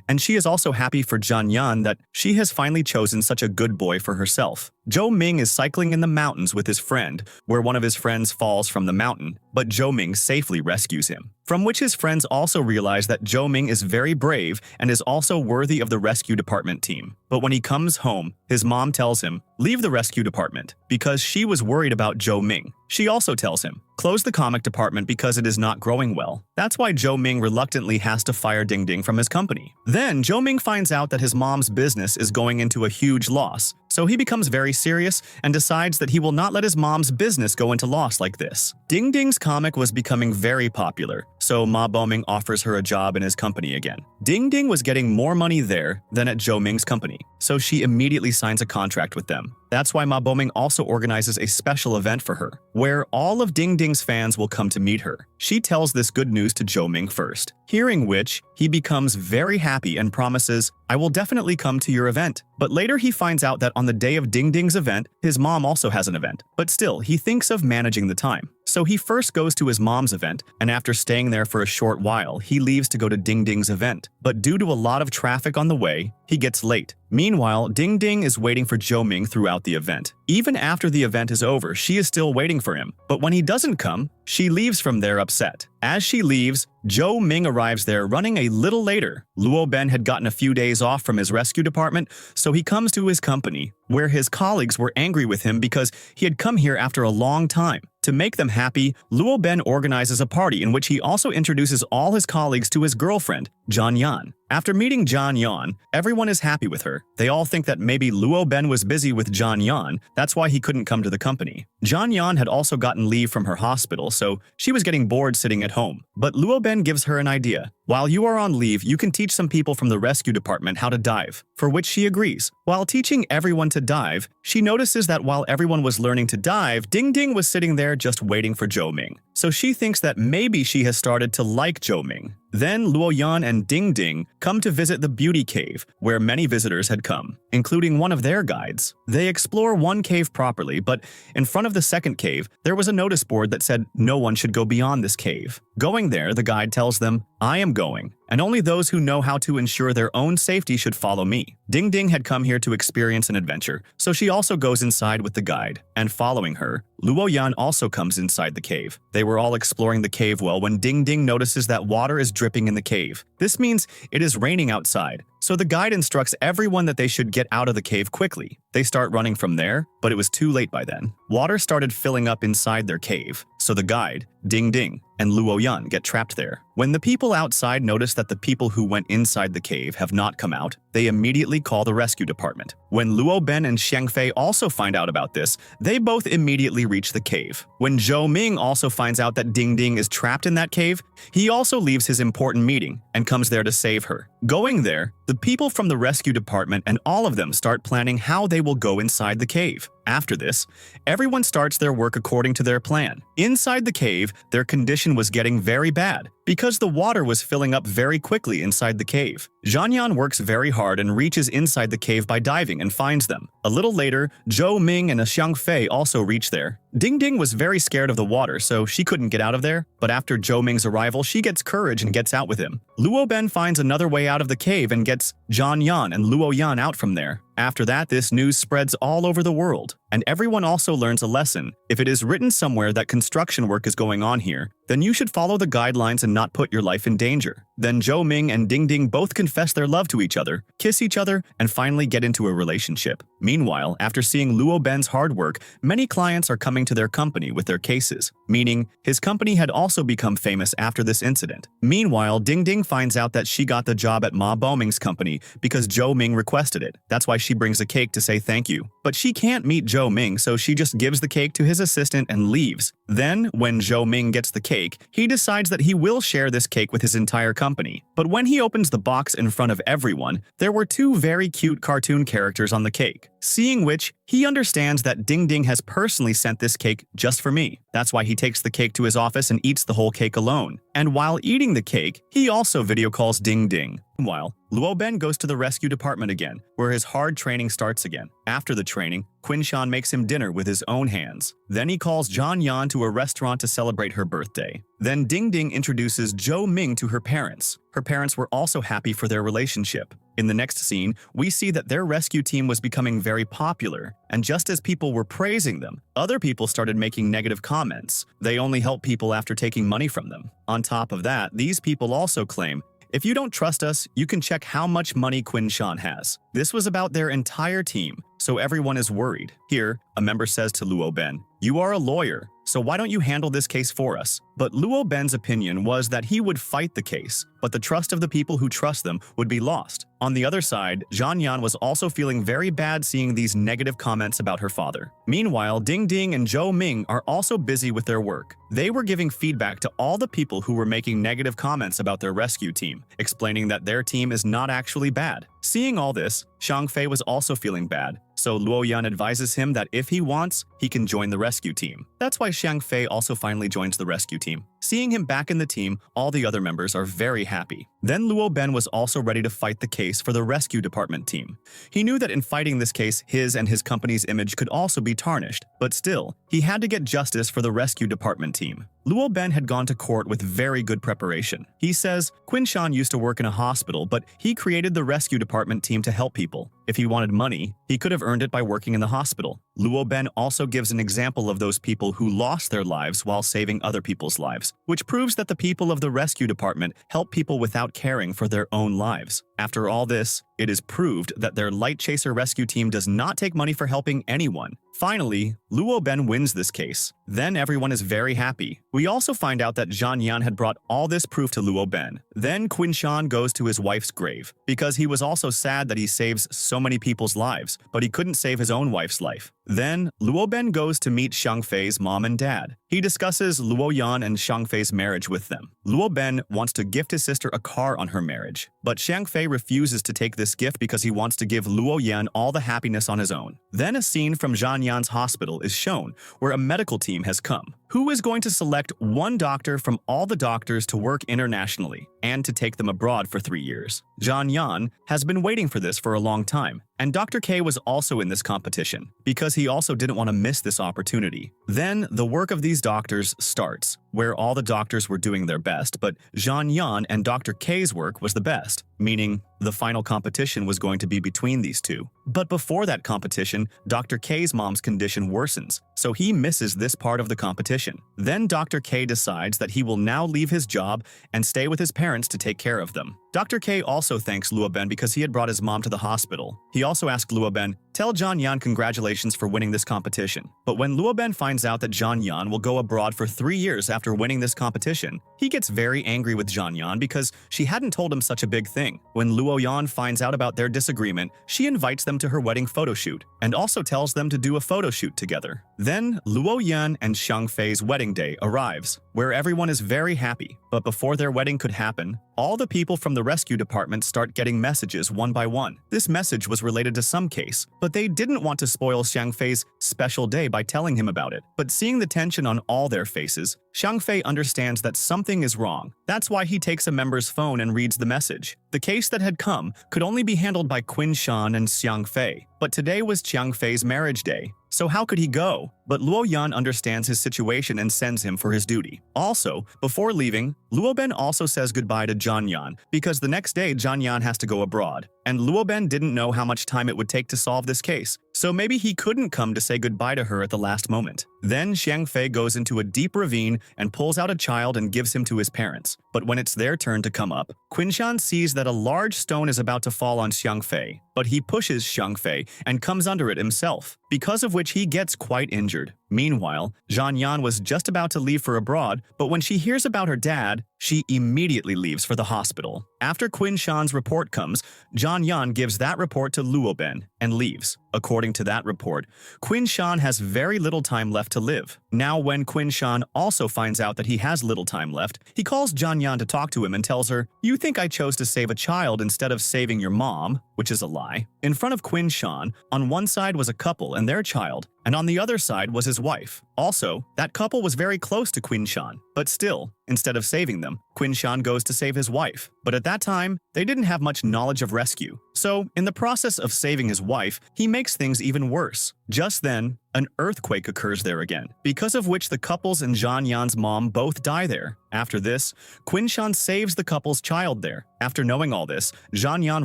Speaker 1: And she is also happy for Zhan Yan that she has finally chosen such a good boy for herself. Zhou Ming is cycling in the mountains with his friend, where one of his friends falls from the mountain, but Zhou Ming safely rescues him. From which his friends also realize that Zhou Ming is very brave and is also worthy of the rescue department team. But when he comes home, his mom tells him, "Leave the rescue department," because she was worried about Zhou Ming. She also tells him, "Close the comic department because it is not growing well." That's why Zhou Ming reluctantly has to fire Ding Ding from his company. Then Zhou Ming finds out that his mom's business is going into a huge loss, so he becomes very serious and decides that he will not let his mom's business go into loss like this. Ding Ding's comic was becoming very popular, so Ma Boming offers her a job in his company again. Ding Ding was getting more money there than at Zhou Ming's company, so she immediately signs a contract with them. That's why Ma Boming also organizes a special event for her, where all of Ding Ding's fans will come to meet her. She tells this good news to Zhou Ming first, hearing which, he becomes very happy and promises, "I will definitely come to your event." But later he finds out that on the day of Ding Ding's event, his mom also has an event. But still, he thinks of managing the time. So he first goes to his mom's event, and after staying there for a short while, he leaves to go to Ding Ding's event. But due to a lot of traffic on the way, he gets late. Meanwhile, Ding Ding is waiting for Zhou Ming throughout the event. Even after the event is over, she is still waiting for him. But when he doesn't come, she leaves from there upset. As she leaves, Zhou Ming arrives there running a little later. Luo Ben had gotten a few days off from his rescue department, so he comes to his company, where his colleagues were angry with him because he had come here after a long time. To make them happy, Luo Ben organizes a party in which he also introduces all his colleagues to his girlfriend, Zhan Yan. After meeting Zhan Yan, everyone is happy with her. They all think that maybe Luo Ben was busy with Zhan Yan, that's why he couldn't come to the company. Zhan Yan had also gotten leave from her hospital, so she was getting bored sitting at home. But Luo Ben gives her an idea. While you are on leave, you can teach some people from the rescue department how to dive, for which she agrees. While teaching everyone to dive, she notices that while everyone was learning to dive, Ding Ding was sitting there just waiting for Zhou Ming. So she thinks that maybe she has started to like Zhou Ming. Then Luo Yan and Ding Ding come to visit the beauty cave, where many visitors had come, including one of their guides. They explore one cave properly, but in front of the second cave, there was a notice board that said no one should go beyond this cave. Going there, the guide tells them, "I am going, and only those who know how to ensure their own safety should follow me." Ding Ding had come here to experience an adventure, so she also goes inside with the guide. And following her, Luo Yan also comes inside the cave. They were all exploring the cave well when Ding Ding notices that water is dripping in the cave. This means it is raining outside, so the guide instructs everyone that they should get out of the cave quickly. They start running from there, but it was too late by then. Water started filling up inside their cave, so the guide, Ding Ding, and Luo Yan get trapped there. When the people outside notice that the people who went inside the cave have not come out, they immediately call the rescue department. When Luo Ben and Xiang Fei also find out about this, they both immediately reach the cave. When Zhou Ming also finds out that Ding Ding is trapped in that cave, he also leaves his important meeting and comes there to save her. Going there, the people from the rescue department and all of them start planning how they will go inside the cave. After this, everyone starts their work according to their plan. Inside the cave, their condition was getting very bad because the water was filling up very quickly inside the cave. Zhanyan works very hard and reaches inside the cave by diving and finds them. A little later, Zhou Ming and Xiang Fei also reach there. Ding Ding was very scared of the water, so she couldn't get out of there, but after Zhou Ming's arrival, she gets courage and gets out with him. Luo Ben finds another way out of the cave and gets Zhanyan and Luo Yan out from there. After that, this news spreads all over the world, and everyone also learns a lesson. If it is written somewhere that construction work is going on here, then you should follow the guidelines and not put your life in danger. Then Zhou Ming and Ding Ding both confess their love to each other, kiss each other, and finally get into a relationship. Meanwhile, after seeing Luo Ben's hard work, many clients are coming to their company with their cases, meaning his company had also become famous after this incident. Meanwhile, Ding Ding finds out that she got the job at Ma Boming's company because Zhou Ming requested it. That's why she brings a cake to say thank you. But she can't meet Zhou Ming, so she just gives the cake to his assistant and leaves. Then, when Zhou Ming gets the cake, he decides that he will share this cake with his entire company. But when he opens the box in front of everyone, there were two very cute cartoon characters on the cake. Seeing which, he understands that Ding Ding has personally sent this cake just for me. That's why he takes the cake to his office and eats the whole cake alone. And while eating the cake, he also video calls Ding Ding. Meanwhile, Luo Ben goes to the rescue department again, where his hard training starts again. After the training, Qinshan makes him dinner with his own hands. Then he calls Zhanyan to a restaurant to celebrate her birthday. Then Ding Ding introduces Zhou Ming to her parents. Her parents were also happy for their relationship. In the next scene, we see that their rescue team was becoming very popular, and just as people were praising them, other people started making negative comments. They only help people after taking money from them. On top of that, these people also claim, "If you don't trust us, you can check how much money Qinshan has." This was about their entire team, so everyone is worried. Here, a member says to Luo Ben, "You are a lawyer, so why don't you handle this case for us?" But Luo Ben's opinion was that he would fight the case, but the trust of the people who trust them would be lost. On the other side, Zhanyan was also feeling very bad seeing these negative comments about her father. Meanwhile, Ding Ding and Zhou Ming are also busy with their work. They were giving feedback to all the people who were making negative comments about their rescue team, explaining that their team is not actually bad. Seeing all this, Xiang Fei was also feeling bad, so Luo Yan advises him that if he wants, he can join the rescue team. That's why Xiang Fei also finally joins the rescue team. Seeing him back in the team, all the other members are very happy. Then Luo Ben was also ready to fight the case for the rescue department team. He knew that in fighting this case, his and his company's image could also be tarnished, but still, he had to get justice for the rescue department team. Luo Ben had gone to court with very good preparation. He says Qinshan used to work in a hospital, but he created the rescue department team to help people. If he wanted money, he could have earned it by working in the hospital. Luo Ben also gives an example of those people who lost their lives while saving other people's lives, which proves that the people of the rescue department help people without caring for their own lives. After all this, it is proved that their Light Chaser rescue team does not take money for helping anyone. Finally, Luo Ben wins this case. Then everyone is very happy. We also find out that Zhanyan had brought all this proof to Luo Ben. Then Qinshan goes to his wife's grave, because he was also sad that he saves so many people's lives, but he couldn't save his own wife's life. Then, Luo Ben goes to meet Xiang Fei's mom and dad. He discusses Luo Yan and Xiang Fei's marriage with them. Luo Ben wants to gift his sister a car on her marriage, but Xiang Fei refuses to take this gift because he wants to give Luo Yan all the happiness on his own. Then a scene from Zhan Yan's hospital is shown, where a medical team has come. Who is going to select one doctor from all the doctors to work internationally and to take them abroad for 3 years? Zhan Yan has been waiting for this for a long time, and Dr. K was also in this competition because he also didn't want to miss this opportunity. Then the work of these doctors starts, where all the doctors were doing their best, but Zhan Yan and Dr. K's work was the best, meaning the final competition was going to be between these two. But before that competition, Dr. K's mom's condition worsens, so he misses this part of the competition. Then Dr. K decides that he will now leave his job and stay with his parents to take care of them. Dr. K also thanks Luo Ben because he had brought his mom to the hospital. He also asked Luo Ben, "Tell Zhan Yan congratulations for winning this competition." But when Luo Ben finds out that Zhan Yan will go abroad for 3 years after winning this competition, he gets very angry with Zhan Yan because she hadn't told him such a big thing. When Luo Yan finds out about their disagreement, she invites them to her wedding photo shoot and also tells them to do a photo shoot together. Then Luo Yan and Xiang Fei's wedding day arrives, where everyone is very happy. But before their wedding could happen, all the people from the rescue department start getting messages one by one. This message was related to some case, but they didn't want to spoil Xiang Fei's special day by telling him about it. But seeing the tension on all their faces, Xiang Fei understands that something is wrong. That's why he takes a member's phone and reads the message. The case that had come could only be handled by Qin Shan and Xiang Fei, but today was Xiang Fei's marriage day. So how could he go? But Luo Yan understands his situation and sends him for his duty. Also, before leaving, Luo Ben also says goodbye to Zhan Yan because the next day Zhan Yan has to go abroad, and Luo Ben didn't know how much time it would take to solve this case, so maybe he couldn't come to say goodbye to her at the last moment. Then Xiang Fei goes into a deep ravine and pulls out a child and gives him to his parents. But when it's their turn to come up, Qin Shan sees that a large stone is about to fall on Xiang Fei, but he pushes Xiang Fei and comes under it himself, because of which he gets quite injured. Meanwhile, Zhan Yan was just about to leave for abroad, but when she hears about her dad, she immediately leaves for the hospital. After Qin Shan's report comes, Zhan Yan gives that report to Luo Ben and leaves. According to that report, Qin Shan has very little time left to live. Now when Qin Shan also finds out that he has little time left, he calls Zhan Yan to talk to him and tells her, "You think I chose to save a child instead of saving your mom?" Which is a lie. In front of Qin Shan, on one side was a couple and their child, and on the other side was his wife. Also, that couple was very close to Qin Shan, but still, instead of saving them, Qin Shan goes to save his wife. But at that time, they didn't have much knowledge of rescue. So, in the process of saving his wife, he makes things even worse. Just then, an earthquake occurs there again, because of which the couples and Zhan Yan's mom both die there. After this, Qin Shan saves the couple's child there. After knowing all this, Zhan Yan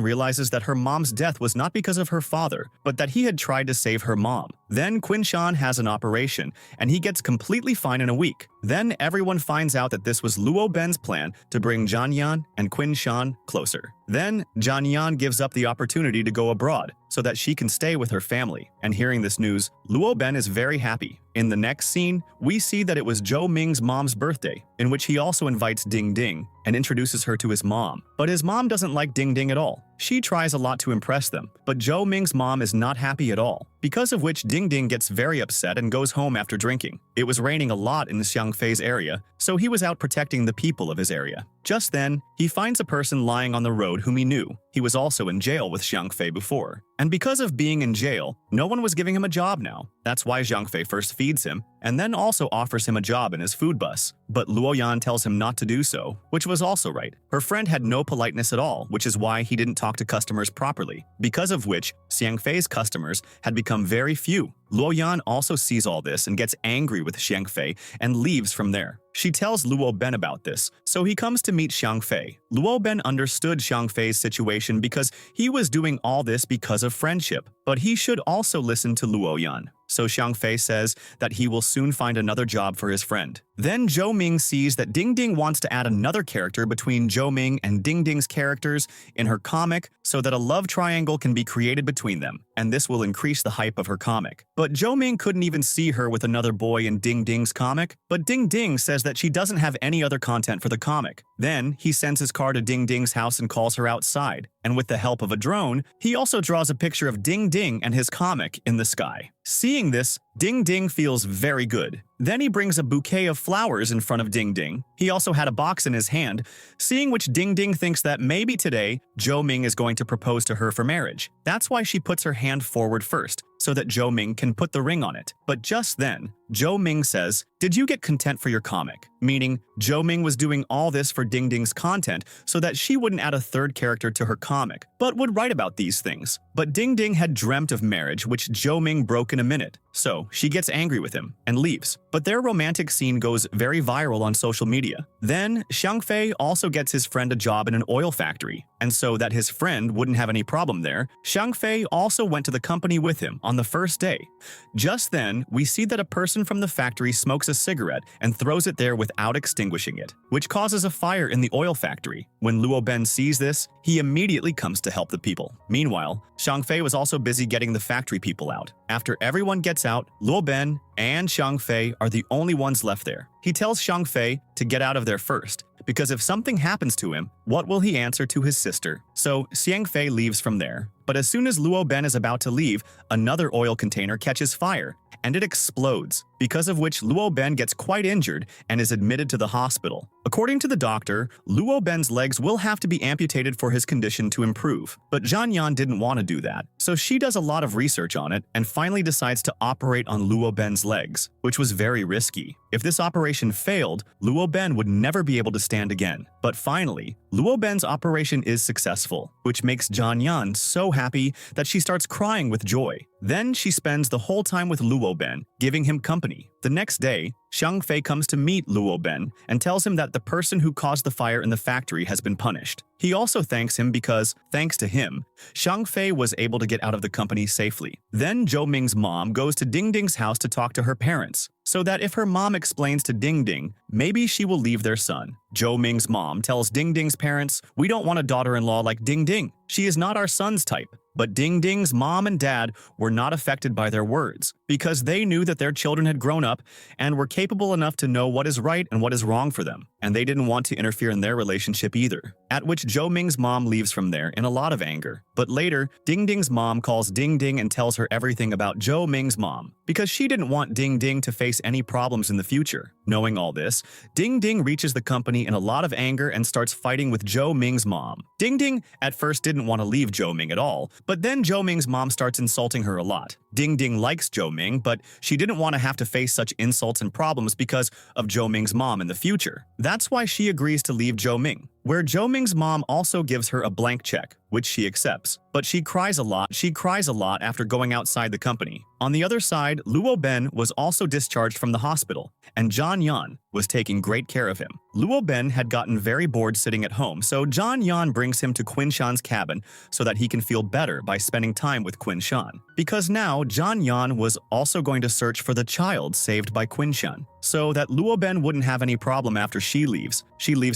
Speaker 1: realizes that her mom's death was not because of her father, but that he had tried to save her mom. Then Qin Shan has an operation, and he gets completely fine in a week. Then everyone finds out that this was Luo Ben's plan to bring Zhan Yan and Qin Shan closer. Then Zhan Yan gives up the opportunity to go abroad so that she can stay with her family. And hearing this news, Luo Ben is very happy. In the next scene, we see that it was Zhou Ming's mom's birthday, in which he also invites Ding Ding and introduces her to his mom. But his mom doesn't like Ding Ding at all. She tries a lot to impress them, but Zhou Ming's mom is not happy at all, because of which Ding Ding gets very upset and goes home after drinking. It was raining a lot in Xiang Fei's area, so he was out protecting the people of his area. Just then, he finds a person lying on the road whom he knew. He was also in jail with Xiang Fei before. And because of being in jail, no one was giving him a job now. That's why Xiang Fei first feeds him, and then also offers him a job in his food bus. But Luo Yan tells him not to do so, which was also right. Her friend had no politeness at all, which is why he didn't talk to customers properly, because of which Xiang Fei's customers had become very few. Luo Yan also sees all this and gets angry with Xiang Fei and leaves from there. She tells Luo Ben about this, so he comes to meet Xiang Fei. Luo Ben understood Xiang Fei's situation because he was doing all this because of friendship, but he should also listen to Luo Yan. So Xiang Fei says that he will soon find another job for his friend. Then Zhou Ming sees that Ding Ding wants to add another character between Zhou Ming and Ding Ding's characters in her comic so that a love triangle can be created between them, and this will increase the hype of her comic. But Zhou Ming couldn't even see her with another boy in Ding Ding's comic, but Ding Ding says that she doesn't have any other content for the comic. Then he sends his car to Ding Ding's house and calls her outside, and with the help of a drone, he also draws a picture of Ding Ding and his comic in the sky. Seeing this, Ding Ding feels very good. Then he brings a bouquet of flowers in front of Ding Ding. He also had a box in his hand, seeing which Ding Ding thinks that maybe today Zhou Ming is going to propose to her for marriage. That's why she puts her hand forward first, so that Zhou Ming can put the ring on it. But just then, Zhou Ming says, "Did you get content for your comic?" Meaning, Zhou Ming was doing all this for Ding Ding's content so that she wouldn't add a third character to her comic, but would write about these things. But Ding Ding had dreamt of marriage, which Zhou Ming broke in a minute. So she gets angry with him and leaves. But their romantic scene goes very viral on social media. Then Xiang Fei also gets his friend a job in an oil factory. And so that his friend wouldn't have any problem there, Xiang Fei also went to the company with him on the first day. Just then, we see that a person from the factory smokes a cigarette and throws it there without extinguishing it, which causes a fire in the oil factory. When Luo Ben sees this, he immediately comes to help the people. Meanwhile, Xiang Fei was also busy getting the factory people out. After everyone gets out, Luo Ben and Xiang Fei are the only ones left there. He tells Xiang Fei to get out of there first, because if something happens to him, what will he answer to his sister? So Xiang Fei leaves from there. But as soon as Luo Ben is about to leave, another oil container catches fire, and it explodes, because of which Luo Ben gets quite injured and is admitted to the hospital. According to the doctor, Luo Ben's legs will have to be amputated for his condition to improve. But Zhan Yan didn't want to do that, so she does a lot of research on it and finally decides to operate on Luo Ben's legs, which was very risky. If this operation failed, Luo Ben would never be able to stand again. But finally, Luo Ben's operation is successful, which makes Zhan Yan so happy that she starts crying with joy. Then she spends the whole time with Luo Ben, giving him company. The next day, Xiang Fei comes to meet Luo Ben and tells him that the person who caused the fire in the factory has been punished. He also thanks him because, thanks to him, Xiang Fei was able to get out of the company safely. Then Zhou Ming's mom goes to Ding Ding's house to talk to her parents, so that if her mom explains to Ding Ding, maybe she will leave their son. Zhou Ming's mom tells Ding Ding's parents, "We don't want a daughter-in-law like Ding Ding. She is not our son's type." But Ding Ding's mom and dad were not affected by their words, because they knew that their children had grown up and were capable enough to know what is right and what is wrong for them, and they didn't want to interfere in their relationship either. At which Zhou Ming's mom leaves from there in a lot of anger. But later, Ding Ding's mom calls Ding Ding and tells her everything about Zhou Ming's mom, because she didn't want Ding Ding to face any problems in the future. Knowing all this, Ding Ding reaches the company in a lot of anger and starts fighting with Zhou Ming's mom. Ding Ding at first didn't want to leave Zhou Ming at all, but then Zhou Ming's mom starts insulting her a lot. Ding Ding likes Zhou Ming, but she didn't want to have to face such insults and problems because of Zhou Ming's mom in the future. That's why she agrees to leave Zhou Ming, where Zhou Ming's mom also gives her a blank check, which she accepts. But she cries a lot after going outside the company. On the other side, Luo Ben was also discharged from the hospital, and Zhan Yan was taking great care of him. Luo Ben had gotten very bored sitting at home, so Zhan Yan brings him to Qin Shan's cabin so that he can feel better by spending time with Qin Shan. Because now, Zhan Yan was also going to search for the child saved by Qin Shan, so that Luo Ben wouldn't have any problem after she leaves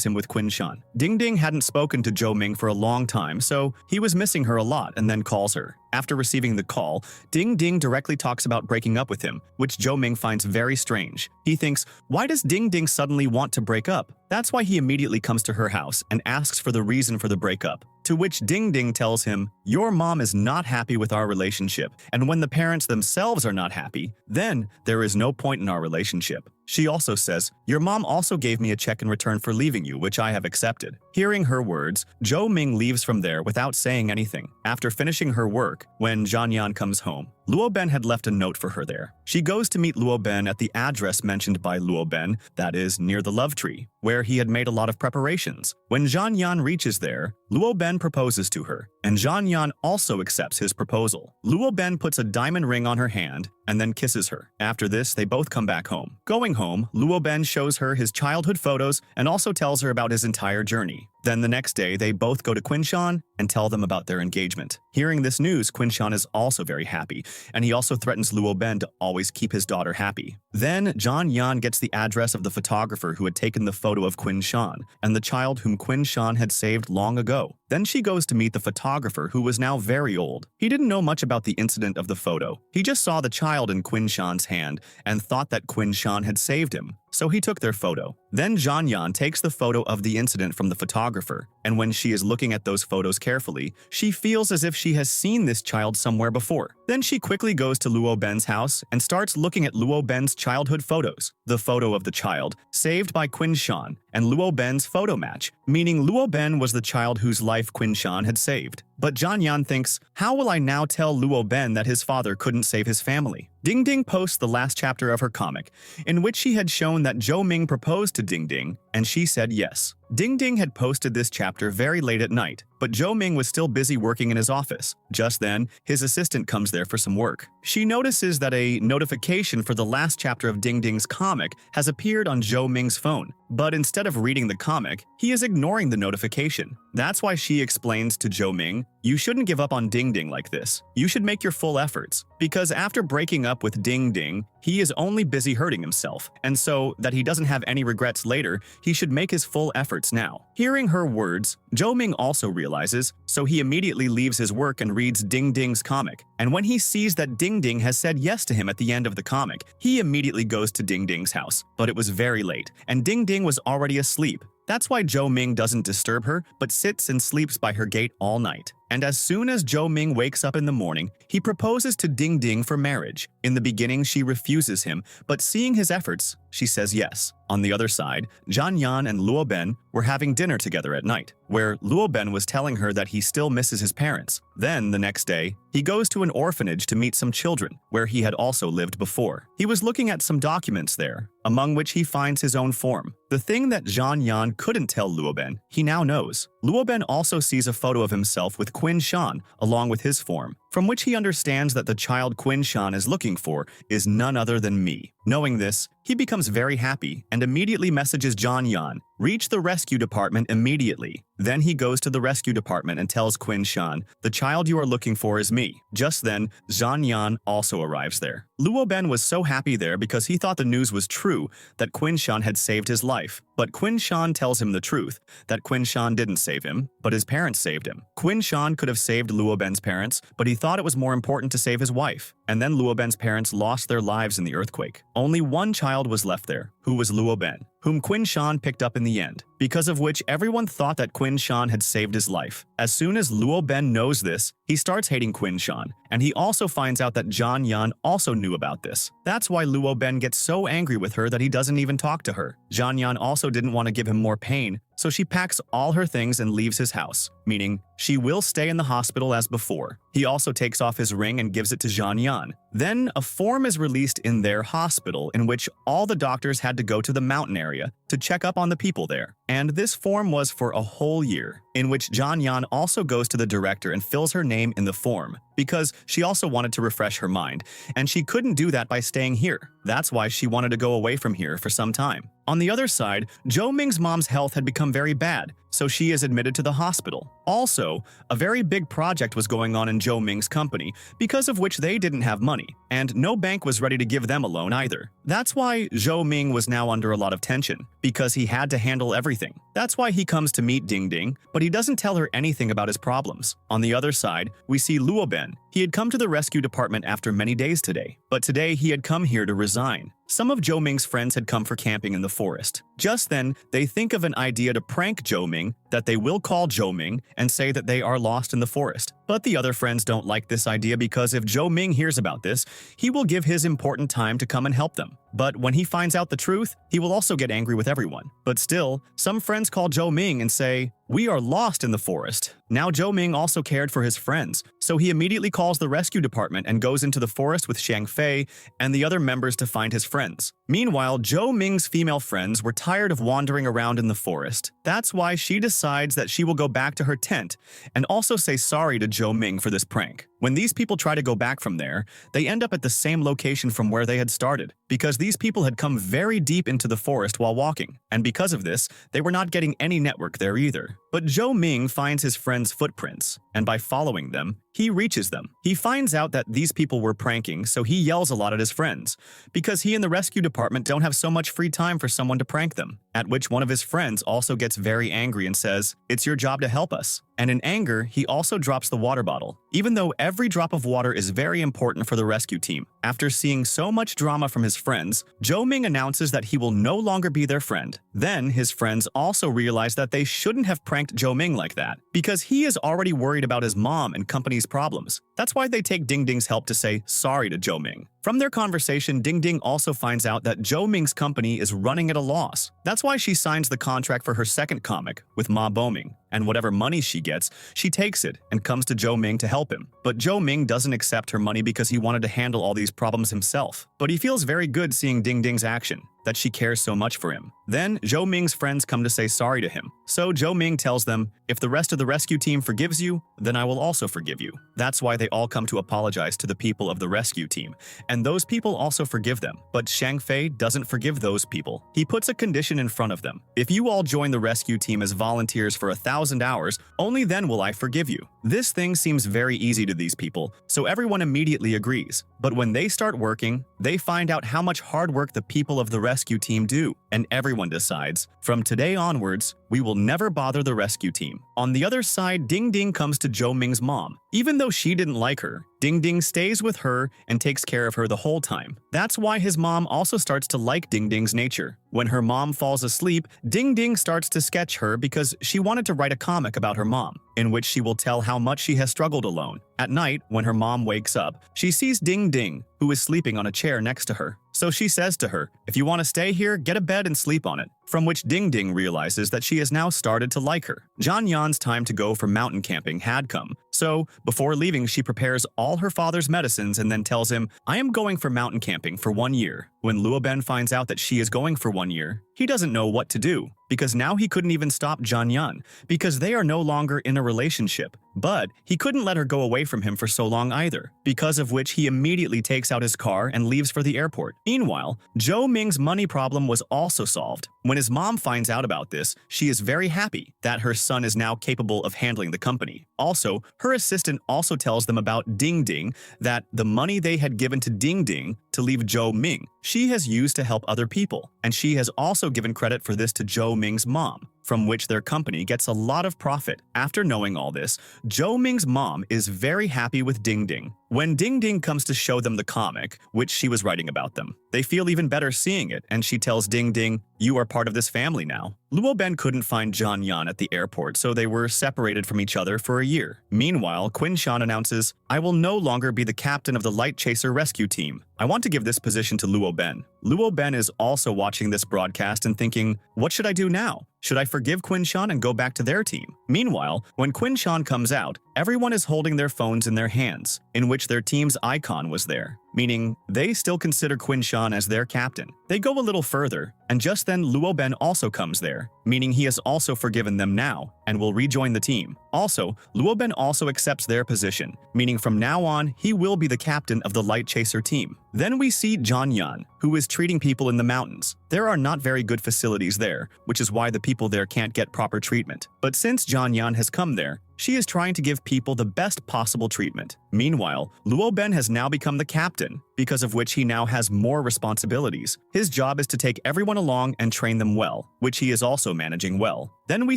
Speaker 1: him with Qin Shan. Ding Ding hadn't spoken to Zhou Ming for a long time, so he was missing her a lot and then calls her. After receiving the call, Ding Ding directly talks about breaking up with him, which Zhou Ming finds very strange. He thinks, why does Ding Ding suddenly want to break up? That's why he immediately comes to her house and asks for the reason for the breakup. To which Ding Ding tells him, "Your mom is not happy with our relationship, and when the parents themselves are not happy, then there is no point in our relationship." She also says, "Your mom also gave me a check in return for leaving you, which I have accepted." Hearing her words, Zhou Ming leaves from there without saying anything. After finishing her work, when Zhan Yan comes home, Luo Ben had left a note for her there. She goes to meet Luo Ben at the address mentioned by Luo Ben, that is, near the love tree, where he had made a lot of preparations. When Zhan Yan reaches there, Luo Ben proposes to her, and Zhan Yan also accepts his proposal. Luo Ben puts a diamond ring on her hand and then kisses her. After this, they both come back home. Going home, Luo Ben shows her his childhood photos and also tells her about his entire journey. Then the next day, they both go to Qin Shan and tell them about their engagement. Hearing this news, Qin Shan is also very happy, and he also threatens Luo Ben to always keep his daughter happy. Then Zhan Yan gets the address of the photographer who had taken the photo of Qin Shan and the child whom Qin Shan had saved long ago. Then she goes to meet the photographer, who was now very old. He didn't know much about the incident of the photo. He just saw the child in Quinshan's hand and thought that Quinshan had saved him. So he took their photo. Then Janyan takes the photo of the incident from the photographer, and when she is looking at those photos carefully, she feels as if she has seen this child somewhere before. Then she quickly goes to Luo Ben's house and starts looking at Luo Ben's childhood photos. The photo of the child, saved by Quinshan, and Luo Ben's photo match, meaning Luo Ben was the child whose life Quinshan had saved. But Janyan thinks, how will I now tell Luo Ben that his father couldn't save his family? Ding Ding posts the last chapter of her comic, in which she had shown that Zhou Ming proposed to Ding Ding, and she said yes. Ding Ding had posted this chapter very late at night, but Zhou Ming was still busy working in his office. Just then, his assistant comes there for some work. She notices that a notification for the last chapter of Ding Ding's comic has appeared on Zhou Ming's phone, but instead of reading the comic, he is ignoring the notification. That's why she explains to Zhou Ming, you shouldn't give up on Ding Ding like this. You should make your full efforts, because after breaking up with Ding Ding, he is only busy hurting himself, and so that he doesn't have any regrets later, he should make his full efforts now. Hearing her words, Zhou Ming also realizes, so he immediately leaves his work and reads Ding Ding's comic. And when he sees that Ding Ding has said yes to him at the end of the comic, he immediately goes to Ding Ding's house. But it was very late, and Ding Ding was already asleep. That's why Zhou Ming doesn't disturb her, but sits and sleeps by her gate all night. And as soon as Zhou Ming wakes up in the morning, he proposes to Ding Ding for marriage. In the beginning, she refuses him, but seeing his efforts, she says yes. On the other side, Janyan and Luo Ben were having dinner together at night, where Luo Ben was telling her that he still misses his parents. Then, the next day, he goes to an orphanage to meet some children, where he had also lived before. He was looking at some documents there, among which he finds his own form. The thing that Janyan couldn't tell Luo Ben, he now knows. Luo Ben also sees a photo of himself with Quinshan, along with his form, from which he understands that the child Quinshan is looking for is none other than me. Knowing this, he becomes very happy and immediately messages Janyan, reach the rescue department immediately. Then he goes to the rescue department and tells Quinshan, the child you are looking for is me. Just then, Janyan also arrives there. Luo Ben was so happy there because he thought the news was true that Quinshan had saved his life. But Quinshan tells him the truth, that Quinshan didn't save him, but his parents saved him. Quinshan could have saved Luo Ben's parents, but he thought it was more important to save his wife. And then Luo Ben's parents lost their lives in the earthquake. Only one child was left there, who was Luo Ben, whom Quinshan picked up in the end, because of which everyone thought that Quinshan had saved his life. As soon as Luo Ben knows this, he starts hating Quinshan, and he also finds out that Janyan also knew about this. That's why Luo Ben gets so angry with her that he doesn't even talk to her. Janyan also didn't want to give him more pain, so she packs all her things and leaves his house, meaning she will stay in the hospital as before. He also takes off his ring and gives it to Janyan. Then a form is released in their hospital in which all the doctors had to go to the mountain area to check up on the people there. And this form was for a whole year, in which Janyan also goes to the director and fills her name in the form, because she also wanted to refresh her mind, and she couldn't do that by staying here. That's why she wanted to go away from here for some time. On the other side, Zhou Ming's mom's health had become very bad, so she is admitted to the hospital. Also, a very big project was going on in Zhou Ming's company, because of which they didn't have money, and no bank was ready to give them a loan either. That's why Zhou Ming was now under a lot of tension, because he had to handle everything. That's why he comes to meet Ding Ding, but he doesn't tell her anything about his problems. On the other side, we see Luo Ben. He had come to the rescue department after many days today, but today he had come here to resign. Some of Zhou Ming's friends had come for camping in the forest. Just then, they think of an idea to prank Zhou Ming, that they will call Zhou Ming and say that they are lost in the forest. But the other friends don't like this idea because if Zhou Ming hears about this, he will give his important time to come and help them. But when he finds out the truth, he will also get angry with everyone. But still, some friends call Zhou Ming and say, we are lost in the forest. Now Zhou Ming also cared for his friends, so he immediately calls the rescue department and goes into the forest with Xiang Fei and the other members to find his friends. Meanwhile, Zhou Ming's female friends were tired of wandering around in the forest. That's why she decides that she will go back to her tent and also say sorry to Zhou Ming for this prank. When these people try to go back from there, they end up at the same location from where they had started, because these people had come very deep into the forest while walking, and because of this, they were not getting any network there either. But Zhou Ming finds his friend's footprints, and by following them, he reaches them. He finds out that these people were pranking, so he yells a lot at his friends, because he and the rescue department don't have so much free time for someone to prank them. At which one of his friends also gets very angry and says, "It's your job to help us." And in anger, he also drops the water bottle, even though every drop of water is very important for the rescue team. After seeing so much drama from his friends, Zhou Ming announces that he will no longer be their friend. Then his friends also realize that they shouldn't have pranked Zhou Ming like that, because he is already worried about his mom and company's problems. That's why they take Ding Ding's help to say sorry to Zhou Ming. From their conversation, Ding Ding also finds out that Zhou Ming's company is running at a loss. That's why she signs the contract for her second comic with Ma Boming, and whatever money she gets, she takes it and comes to Zhou Ming to help him. But Zhou Ming doesn't accept her money because he wanted to handle all these problems himself. But he feels very good seeing Ding Ding's action, that she cares so much for him. Then Zhou Ming's friends come to say sorry to him. So Zhou Ming tells them, "If the rest of the rescue team forgives you, then I will also forgive you." That's why they all come to apologize to the people of the rescue team, and those people also forgive them. But Shang Fei doesn't forgive those people. He puts a condition in front of them. "If you all join the rescue team as volunteers for 1,000 hours, only then will I forgive you." This thing seems very easy to these people, so everyone immediately agrees. But when they start working, they find out how much hard work the people of the rescue team do, and everyone decides, from today onwards, we will never bother the rescue team. On the other side, Ding Ding comes to Zhou Ming's mom. Even though she didn't like her, Ding Ding stays with her and takes care of her the whole time. That's why his mom also starts to like Ding Ding's nature. When her mom falls asleep, Ding Ding starts to sketch her because she wanted to write a comic about her mom, in which she will tell how much she has struggled alone. At night, when her mom wakes up, she sees Ding Ding, who is sleeping on a chair next to her. So she says to her, "If you want to stay here, get a bed and sleep on it." From which Ding Ding realizes that she has now started to like her. John Yan's time to go for mountain camping had come. So, before leaving, she prepares all her father's medicines and then tells him, "I am going for mountain camping for 1 year." When Luo Ben finds out that she is going for 1 year, he doesn't know what to do, because now he couldn't even stop John Yan, because they are no longer in a relationship. But he couldn't let her go away from him for so long either, because of which he immediately takes out his car and leaves for the airport. Meanwhile, Zhou Ming's money problem was also solved. When his mom finds out about this, she is very happy that her son is now capable of handling the company. Also, her assistant also tells them about Ding Ding, that the money they had given to Ding Ding to leave Zhou Ming, she has used to help other people, and she has also given credit for this to Zhou Ming's mom, from which their company gets a lot of profit. After knowing all this, Zhou Ming's mom is very happy with Ding Ding. When Ding Ding comes to show them the comic, which she was writing about them, they feel even better seeing it, and she tells Ding Ding, "You are part of this family now." Luo Ben couldn't find John Yan at the airport, so they were separated from each other for a year. Meanwhile, Quin Shan announces, "I will no longer be the captain of the Light Chaser rescue team. I want to give this position to Luo Ben." Luo Ben is also watching this broadcast and thinking, "What should I do now? Should I forgive Quin Shan and go back to their team?" Meanwhile, when Quin Shan comes out, everyone is holding their phones in their hands, in which their team's icon was there, meaning they still consider Quin Shan as their captain. They go a little further, and just then Luo Ben also comes there, meaning he has also forgiven them now and will rejoin the team. Also, Luo Ben also accepts their position, meaning from now on he will be the captain of the Light Chaser team. Then we see John Yan, who is treating people in the mountains. There are not very good facilities there, which is why the people there can't get proper treatment. But since John Yan has come there, she is trying to give people the best possible treatment. Meanwhile, Luo Ben has now become the captain, because of which he now has more responsibilities. His job is to take everyone along and train them well, which he is also managing well. Then we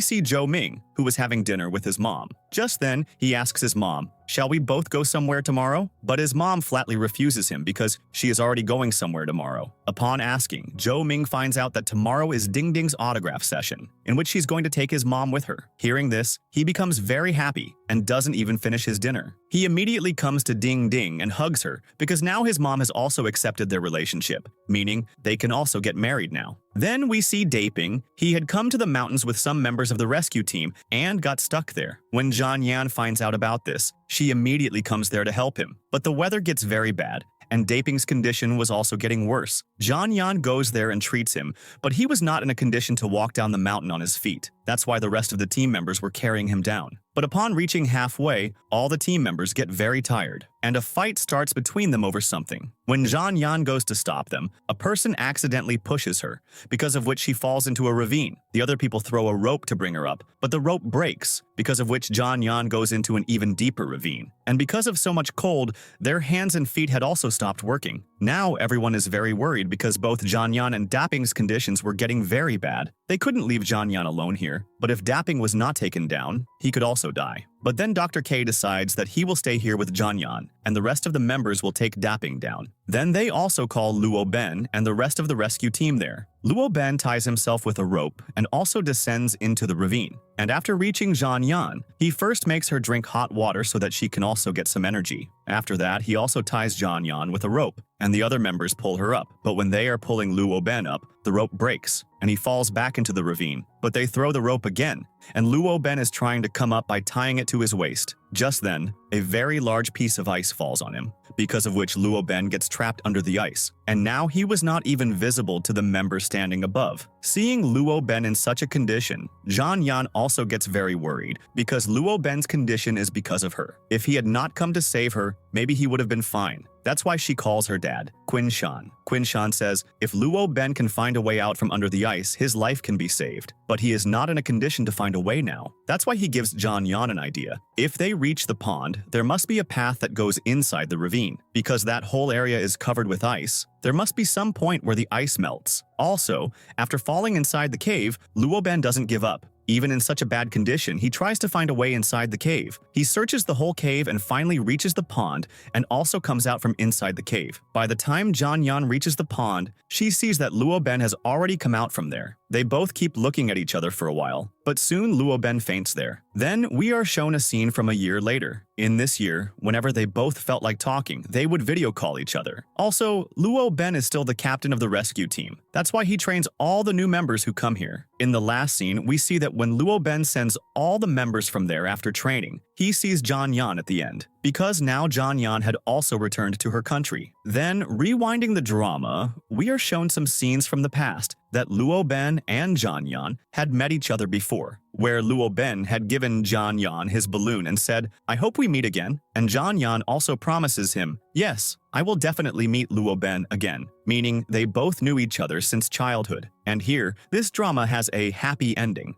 Speaker 1: see Zhou Ming, who was having dinner with his mom. Just then, he asks his mom, "Shall we both go somewhere tomorrow?" But his mom flatly refuses him because she is already going somewhere tomorrow. Upon asking, Zhou Ming finds out that tomorrow is Ding Ding's autograph session, in which he's going to take his mom with her. Hearing this, he becomes very happy and doesn't even finish his dinner. He immediately comes to Ding Ding and hugs her because now his mom has also accepted their relationship, meaning they can also get married now. Then we see Daping. He had come to the mountains with some members of the rescue team and got stuck there. When John Yan finds out about this, she immediately comes there to help him. But the weather gets very bad, and Daping's condition was also getting worse. John Yan goes there and treats him, but he was not in a condition to walk down the mountain on his feet. That's why the rest of the team members were carrying him down. But upon reaching halfway, all the team members get very tired, and a fight starts between them over something. When Zhan Yan goes to stop them, a person accidentally pushes her, because of which she falls into a ravine. The other people throw a rope to bring her up, but the rope breaks, because of which Zhan Yan goes into an even deeper ravine. And because of so much cold, their hands and feet had also stopped working. Now everyone is very worried because both Zhan Yan and Dapping's conditions were getting very bad. They couldn't leave Zhan Yan alone here, but if Dapping was not taken down, he could also die. But then Dr. K decides that he will stay here with Zhan Yan, and the rest of the members will take Dapping down. Then they also call Luo Ben and the rest of the rescue team there. Luo Ben ties himself with a rope and also descends into the ravine. And after reaching Zhan Yan, he first makes her drink hot water so that she can also get some energy. After that, he also ties Zhan Yan with a rope, and the other members pull her up. But when they are pulling Luo Ben up, the rope breaks, and he falls back into the ravine. But they throw the rope again, and Luo Ben is trying to come up by tying it to his waist. Just then, a very large piece of ice falls on him, because of which Luo Ben gets trapped under the ice, and now he was not even visible to the member standing above. Seeing Luo Ben in such a condition, Zhan Yan also gets very worried, because Luo Ben's condition is because of her. If he had not come to save her, maybe he would have been fine. That's why she calls her dad, Qin Shan. Qin Shan says, if Luo Ben can find a way out from under the ice, his life can be saved. But he is not in a condition to find a way now. That's why he gives Zhan Yan an idea. If they reach the pond, there must be a path that goes inside the ravine. Because that whole area is covered with ice, there must be some point where the ice melts. Also, after falling inside the cave, Luo Ben doesn't give up. Even in such a bad condition, he tries to find a way inside the cave. He searches the whole cave and finally reaches the pond and also comes out from inside the cave. By the time Zhan Yan reaches the pond, she sees that Luo Ben has already come out from there. They both keep looking at each other for a while, but soon Luo Ben faints there. Then we are shown a scene from a year later. In this year, whenever they both felt like talking, they would video call each other. Also, Luo Ben is still the captain of the rescue team. That's why he trains all the new members who come here. In the last scene, we see that when Luo Ben sends all the members from there after training, he sees Zhan Yan at the end, because now Zhan Yan had also returned to her country. Then, rewinding the drama, we are shown some scenes from the past that Luo Ben and Zhan Yan had met each other before, where Luo Ben had given Zhan Yan his balloon and said, "I hope we meet again," and Zhan Yan also promises him, "Yes, I will definitely meet Luo Ben again," meaning they both knew each other since childhood. And here, this drama has a happy ending.